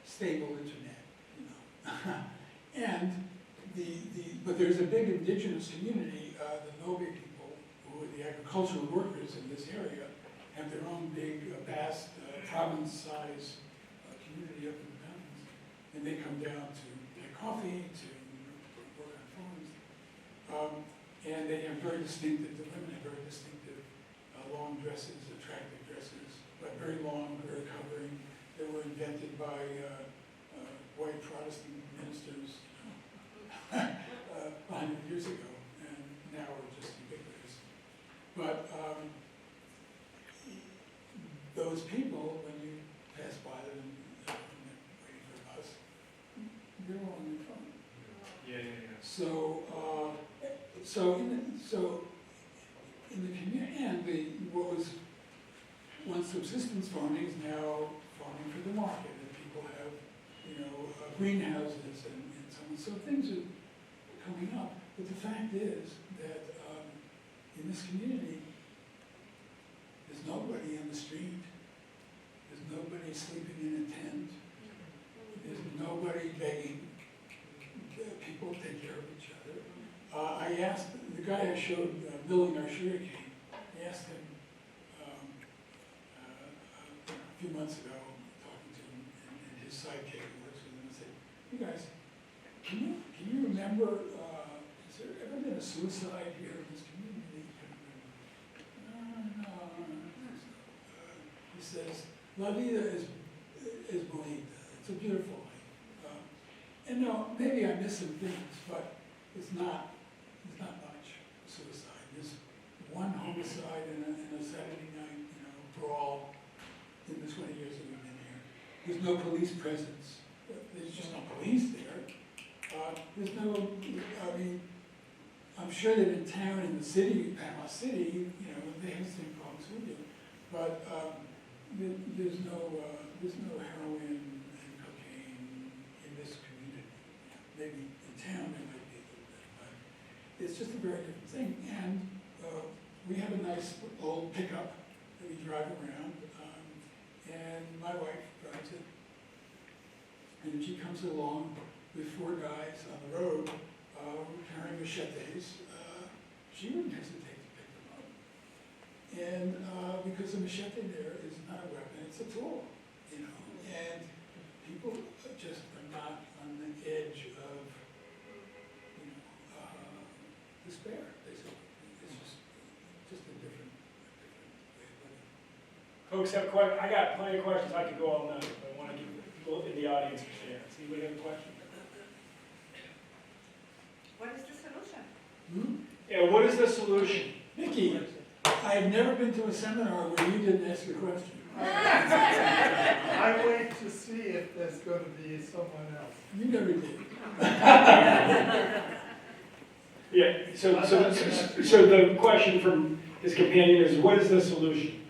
stable internet, and but there's a big indigenous community, the Nobe people, who are the agricultural workers in this area, have their own big, vast, province-size community up in the mountains, and they come down to get coffee, to work on farms, and they have very distinctive, the women have very distinctive long dresses, attractive dresses, but very long, very covering. They were invented by white Protestant ministers 100 years ago, and now are just ubiquitous. But those people, when you pass by them and waiting for a bus, they're all on their phone. Yeah. So in the community, and what was once subsistence farming is now farming for the market, and people have, greenhouses and so on. So things are coming up. But the fact is that in this community, there's nobody in the street. There's nobody sleeping in a tent. There's nobody begging. People take care of each other. I asked the guy I showed milling our sugarcane. I asked him a few months ago, talking to him and his sidekick who works with him, and said, "You guys, can you remember? Has there ever been a suicide here in this community?" No. He says, "La vida is bonita. It's a beautiful life." And no, maybe I miss some things, but it's not much suicide. There's one homicide and a Saturday night, brawl in the 20 years that we've been here. There's no police presence. There's just no police there. There's no, I'm sure that in town, in the city, Panama City, they have the same problems we do. But there's no heroin and cocaine in this community. Maybe in town there might be a little bit, but it's just a very different thing. And we have a nice old pickup that we drive around, and my wife drives it. And she comes along with 4 guys on the road carrying machetes. She wouldn't hesitate to pick them up. And because a machete there is not a weapon, it's a tool, you know. And people just are not on the edge of, you know, despair, basically. It's just a different way of living. Folks have questions. I got plenty of questions. I could go all night, but I want to give people in the audience a chance. Anybody have a question? What is the solution? Yeah, what is the solution? Nikki, I've never been to a seminar where you didn't ask a question. I wait to see if there's going to be someone else. You never did. Yeah, so the question from his companion is, what is the solution?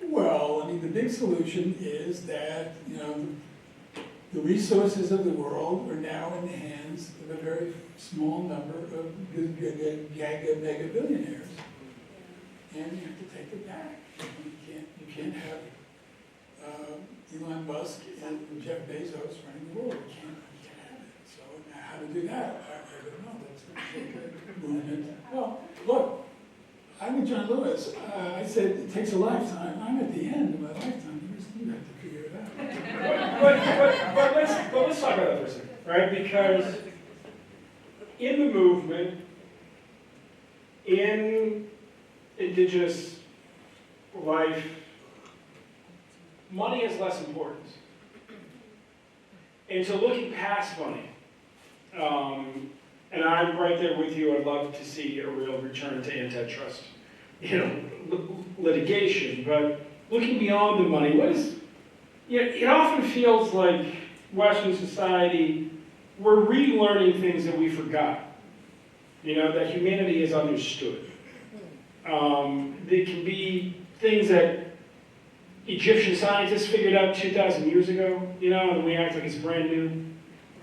Well, I mean, the big solution is that, you know, the resources of the world are now in the hands of a very small number of mega billionaires. And you have to take it back. You can't have Elon Musk and Jeff Bezos running the world. You can't have it. So now how to do that? I don't know. That's going to take a movement. Well, look, I'm with John Lewis. I said it takes a lifetime. I'm at the end of my lifetime. You have to figure it out. But let's talk about that for a second, right? Because in the movement, in indigenous life, money is less important. And so looking past money, and I'm right there with you, I'd love to see a real return to antitrust, litigation, but looking beyond the money, it often feels like Western society, we're relearning things that we forgot, that humanity is understood. There can be things that Egyptian scientists figured out 2,000 years ago, and we act like it's brand new.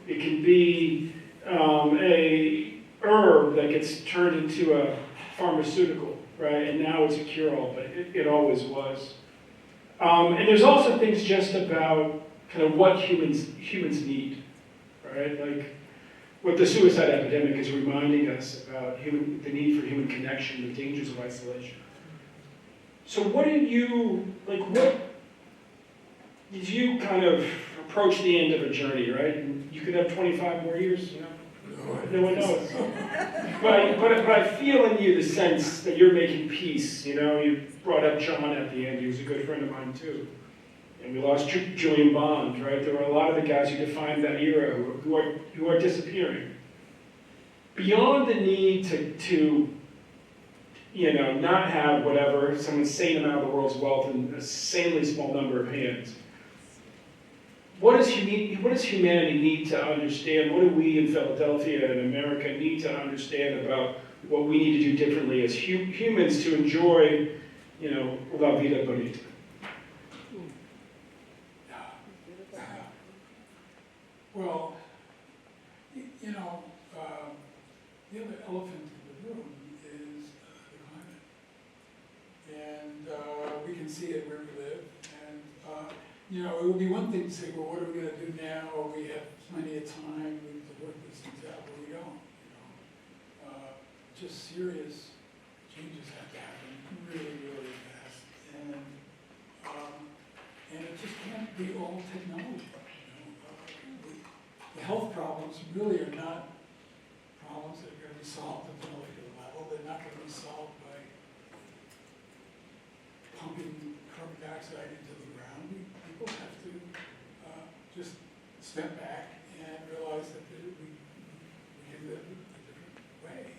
It can be a herb that gets turned into a pharmaceutical, right? And now it's a cure-all, but it always was. And there's also things just about kind of what humans need, right? Like what the suicide epidemic is reminding us about the need for human connection, the dangers of isolation. So what did you kind of approach the end of a journey, right? And you could have 25 more years, No one knows. But I feel in you the sense that you're making peace. You brought up John at the end. He was a good friend of mine too. And we lost Julian Bond, right? There were a lot of the guys who defined that era who are disappearing. Beyond the need to not have some insane amount of the world's wealth in a insanely small number of hands. What does humanity need to understand? What do we in Philadelphia and America need to understand about what we need to do differently as humans to enjoy, la vida bonita? Well, the other elephant in the room is the climate. And we can see it where we live. And, it would be one thing to say, well, what are we going to do now? We have plenty of time to work these things out, but we don't. Just serious changes have to happen really, really fast. And it just can't be all technology. The health problems really are not problems that are going to be solved at the molecular level. They're not going to be solved by pumping carbon dioxide into the ground. People have to just step back and realize that we can live a different way.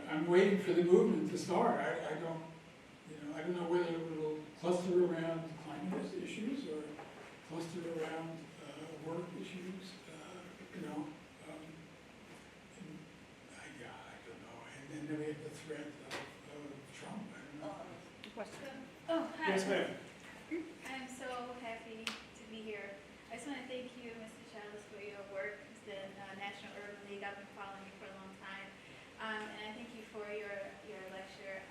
I'm waiting for the movement to start. I don't know whether it will cluster around climate issues or cluster around work issues. I don't know. And then we have the threat of Trump. I don't know. Oh, hi. Yes, ma'am. I'm so happy to be here. I just want to thank you, Mr. Childs, for your work as the National Urban League. I've been following you for a long time. And I thank you for your lecture,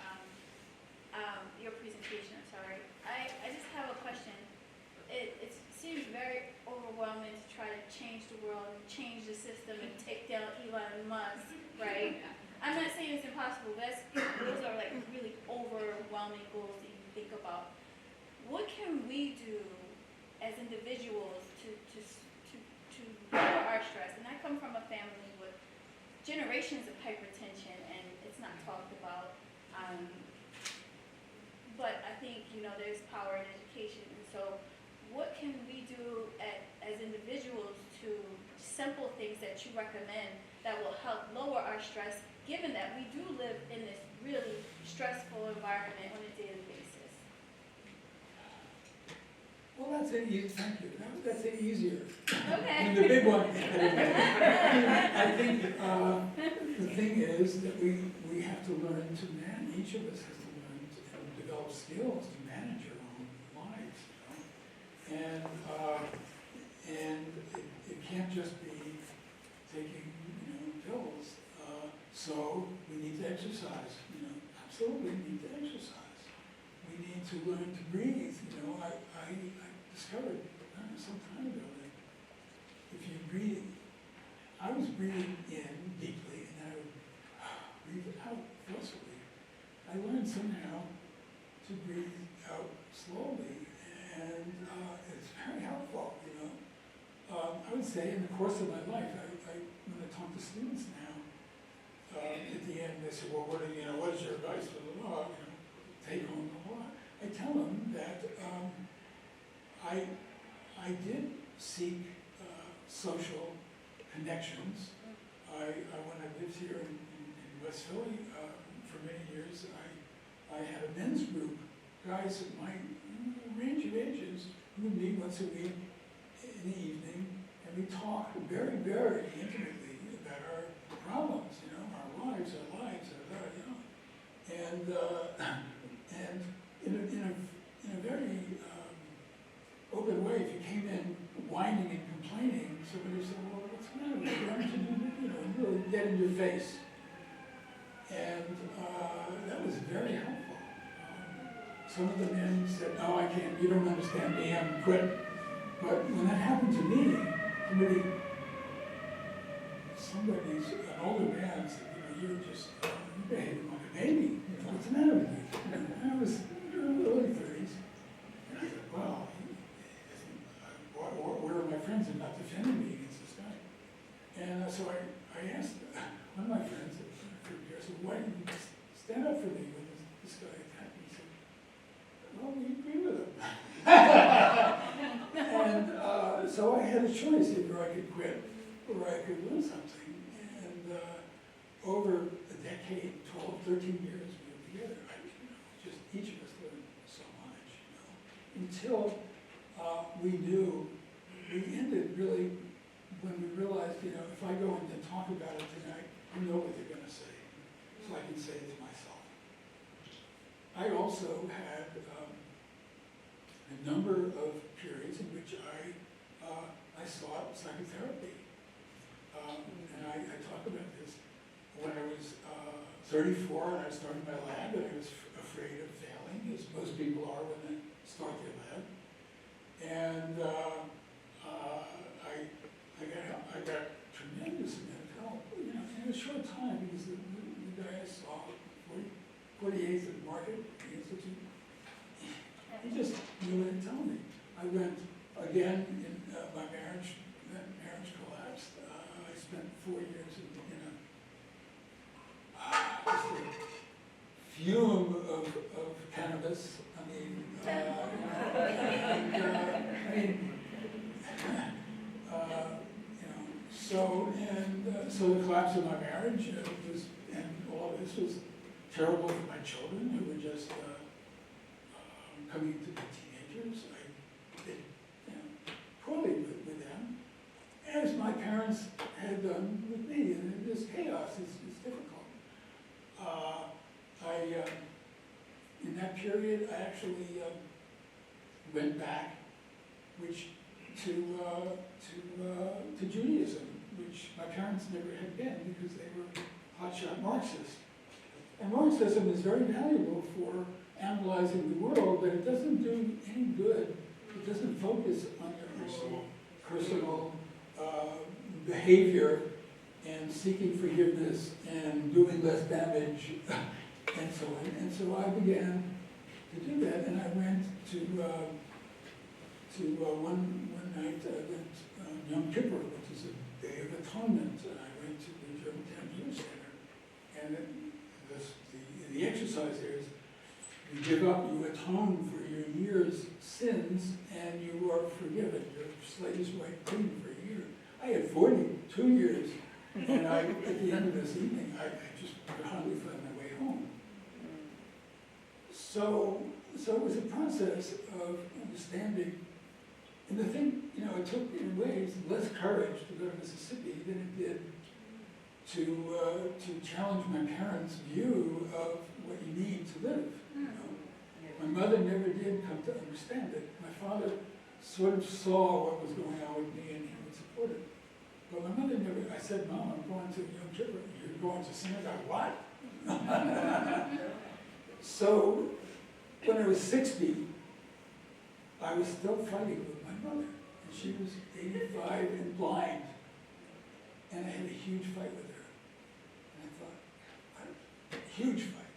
your presentation, I'm sorry. change the world, change the system, and take down Elon Musk, right? I'm not saying it's impossible, but those are like really overwhelming goals that you think about. What can we do as individuals to lower our stress? And I come from a family with generations of hypertension, and it's not talked about. But I think, there's power in education. And so what can we do as individuals to simple things that you recommend that will help lower our stress, given that we do live in this really stressful environment on a daily basis? Well, that's an easy, thank you. That's an easier. Okay. And the big one, I think the thing is that we have to learn to manage, each of us has to learn to develop skills to manage our own lives, And it can't just be taking, pills. So we need to exercise, absolutely need to exercise. We need to learn to breathe, I discovered some time ago that if you breathe, I was breathing in deeply and I would breathe out forcefully. I learned somehow to breathe out slowly, and it's very helpful, I would say in the course of my life, when I talk to students now, at the end they say, well, what is your advice for the law? Take home the law. I tell them that I did seek social connections. When I lived here in West Philly for many years, I had a men's group, guys of my range of ages, who would meet once a week in the evening, and we talked very, very intimately about our problems, our lives, and in a very open way. If you came in whining and complaining, somebody would say, well, what's the matter with you? Why don't you, and really get in your face. And that was very helpful. Some of the men said, no, I can't, you don't understand me, I'm quit. But when that happened to me, an older man said, you're behaving like a baby. What's the matter with you? And I was in the early 30s. And I said, well, where are my friends are not defending me against this guy? And so I asked one of my friends, I said, why didn't you stand up for me when this guy attacked me? He said, well, we agree with him. And so I had a choice, either I could quit or I could learn something. And over a decade, 12, 13 years we were together, just each of us learned so much, until we ended really when we realized, if I go in and talk about it tonight, I know what they're going to say, so I can say it to myself. I also had a number of periods in which I sought psychotherapy. And I talk about this. When I was 34 and I started my lab, and I was afraid of failing, as most people are when they start their lab. And I got tremendous amount of help, in a short time, because the guy I saw, 48th of the market, the Institute, he just knew what to tell me. I went again in my marriage. That marriage collapsed. I spent 4 years just a fume of cannabis. So the collapse of my marriage and all of this was terrible for my children, who were just coming to be teenagers. I did poorly with them, as my parents had done with me. And this chaos is difficult. In that period, I actually went back, to Judaism, which my parents never had been because they were hotshot Marxists. And Marxism is very valuable for analyzing the world, but it doesn't do any good. It doesn't focus on your personal behavior and seeking forgiveness and doing less damage and so on. And so I began to do that, and I went to one night Yom Kippur, which is a day of atonement, and I went to the Germantown Jewish Center, and the exercise there is you give up, you atone for your year's sins, and you are forgiven. Your slate is wiped clean for a year. I had 42 years, and at the end of this evening, I just could hardly find my way home. So it was a process of understanding. And the thing, it took in ways less courage to go to Mississippi than it did to challenge my parents' view of what you need to live. My mother never did come to understand it. My father sort of saw what was going on with me, and he would support it. But my mother never. I said, "Mom, I'm going to Yom Kippur." "You're going to synagogue?" "What?" So when I was 60, I was still fighting with my mother, and she was 85 and blind, and I had a huge fight with her. And I thought, a huge fight,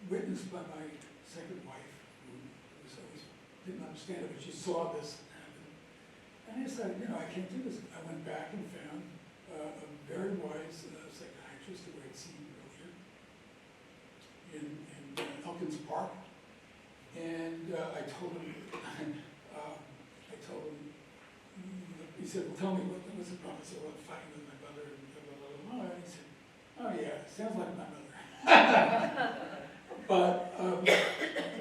witnessed by my second wife, who was always didn't understand it, but she saw this happen. And I decided, I can't do this. I went back and found a very wise psychiatrist who I'd seen earlier in Elkins Park. And I told him, he said, "Well, tell me what's the problem?" I said, "Well, I'm fighting with my mother and blah, blah, blah, blah." And he said, "Oh yeah, sounds like my mother." But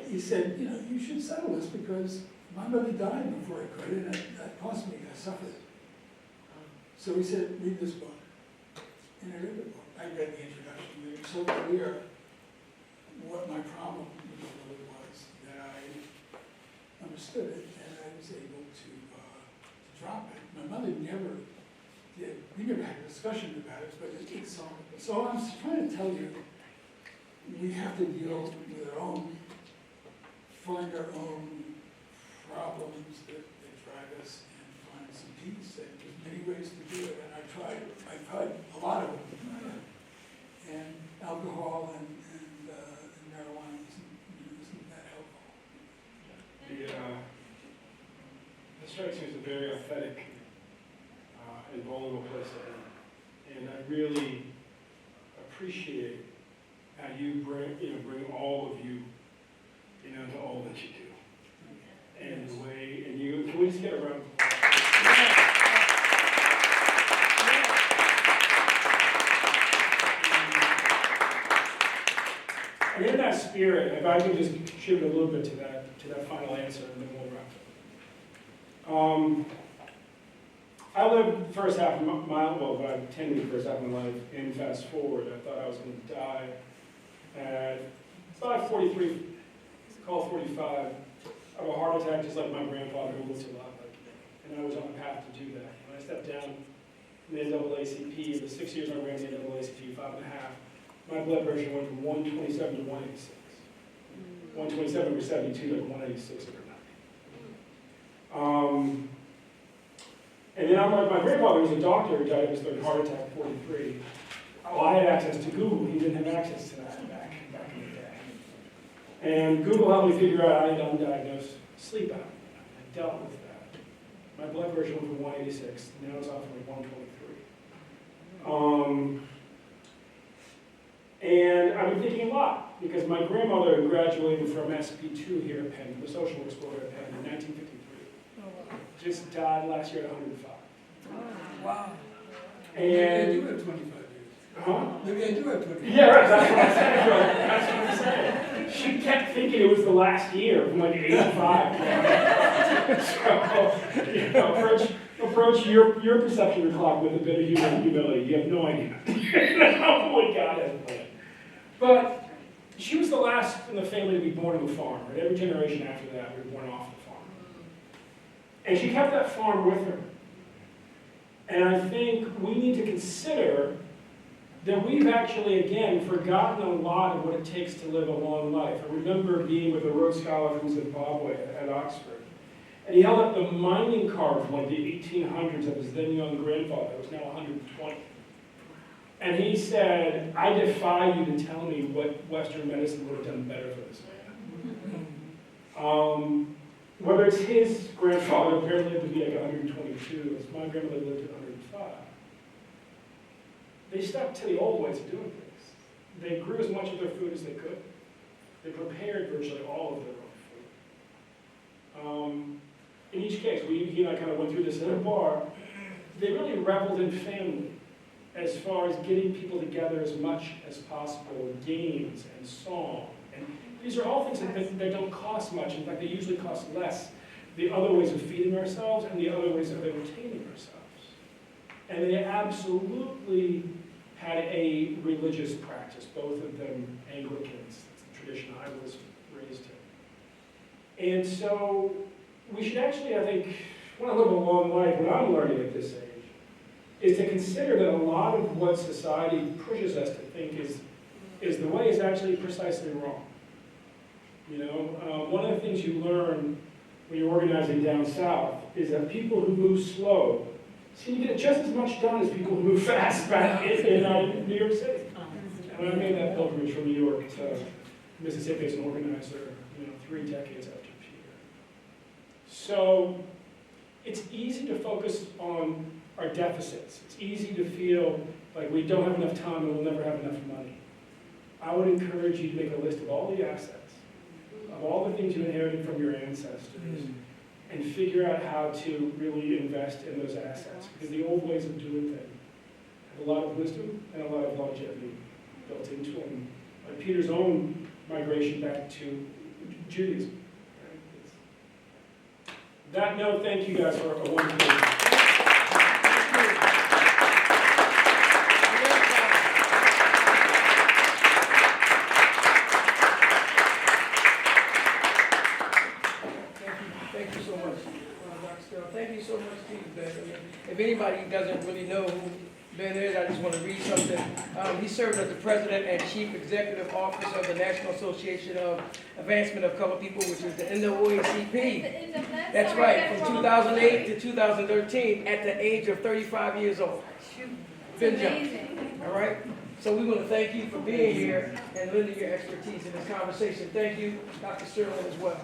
he said, "You should settle this because my mother died before I could, and that cost me, I suffered." So he said, "Read this book." And I read the book. I read the introduction. It was so clear what my problem really was that I understood it, and I was able to drop it. My mother never did. We never had a discussion about it, but it's solved. So I'm trying to tell you, we have to deal with our own, find our own problems that drive us, and find some peace. And there's many ways to do it, and I've tried a lot of them. And alcohol and marijuana isn't that helpful. This strikes me as a very authentic and vulnerable place to be. And I really appreciate how you bring all of you, to all that you do. And the way, can we just get around? And in that spirit, if I can just contribute a little bit to that final answer, and then we'll wrap up. I lived the first half of about 10 years, first half of my life, and fast forward, I thought I was going to die at about 43, call 45, of a heart attack, just like my grandfather, who looked a lot like me. And I was on the path to do that. When I stepped down from the NAACP, the 6 years I ran the NAACP, 5.5, my blood pressure went from 127 to 186. 127 over 72, like 186 over 90. And then my grandfather was a doctor who died of his third heart attack at 43. Well, I had access to Google. He didn't have access to that back in the day. And Google helped me figure out I had undiagnosed sleep apnea. I dealt with that. My blood pressure went from 186. Now it's off from 123. And I've been thinking a lot, because my grandmother graduated from SP2 here at Penn, the social explorer at Penn, in 1953. Just died last year at 105. Wow. And Maybe I do have 25 years. Huh? Maybe I do have 25 years. Yeah, right, that's what I'm saying. That's what I'm saying. She kept thinking it was the last year, from like 85. So, approach your perception of the clock with a bit of humility. You have no idea. What God has planned. But she was the last in the family to be born on the farm. Right? Every generation after that, we were born off the farm. And she kept that farm with her. And I think we need to consider that we've actually, again, forgotten a lot of what it takes to live a long life. I remember being with a Rhodes Scholar from Zimbabwe at Oxford. And he held up the mining card from like the 1800s of his then young grandfather, who was now 120. And he said, I defy you to tell me what Western medicine would have done better for this man. Whether it's his grandfather, apparently lived to be like 122, as my grandmother lived at 105. They stuck to the old ways of doing things. They grew as much of their food as they could. They prepared virtually all of their own food. In each case, he and I kind of went through this in a bar. They really reveled in family as far as getting people together as much as possible, games and song. And these are all things that don't cost much. In fact, they usually cost less. The other ways of feeding ourselves and the other ways of entertaining ourselves. And they absolutely had a religious practice, both of them Anglicans. That's the tradition I was raised in. And so we should actually, I think, want to live a long life, what I'm learning at this age, is to consider that a lot of what society pushes us to think is the way is actually precisely wrong. You know, one of the things you learn when you're organizing down south is that people who move slow seem to get just as much done as people who move fast back in New York City. And when I made that pilgrimage from New York to Mississippi as an organizer, 3 decades after Peter. So it's easy to focus on our deficits. It's easy to feel like we don't have enough time and we'll never have enough money. I would encourage you to make a list of all the assets, of all the things you inherited from your ancestors, and figure out how to really invest in those assets. Because the old ways of doing things have a lot of wisdom and a lot of longevity built into them. Like Peter's own migration back to Judaism. Right? That note, thank you guys for a wonderful. Thank you so much to you, Ben. If anybody doesn't really know who Ben is, I just want to read something. He served as the President and Chief Executive Officer of the National Association of Advancement of Colored People, which is the NAACP. That's right, from 2008 to 2013 at the age of 35 years old. Ben Johnson. All right? So we want to thank you for being here and lending your expertise in this conversation. Thank you, Dr. Sterling, as well.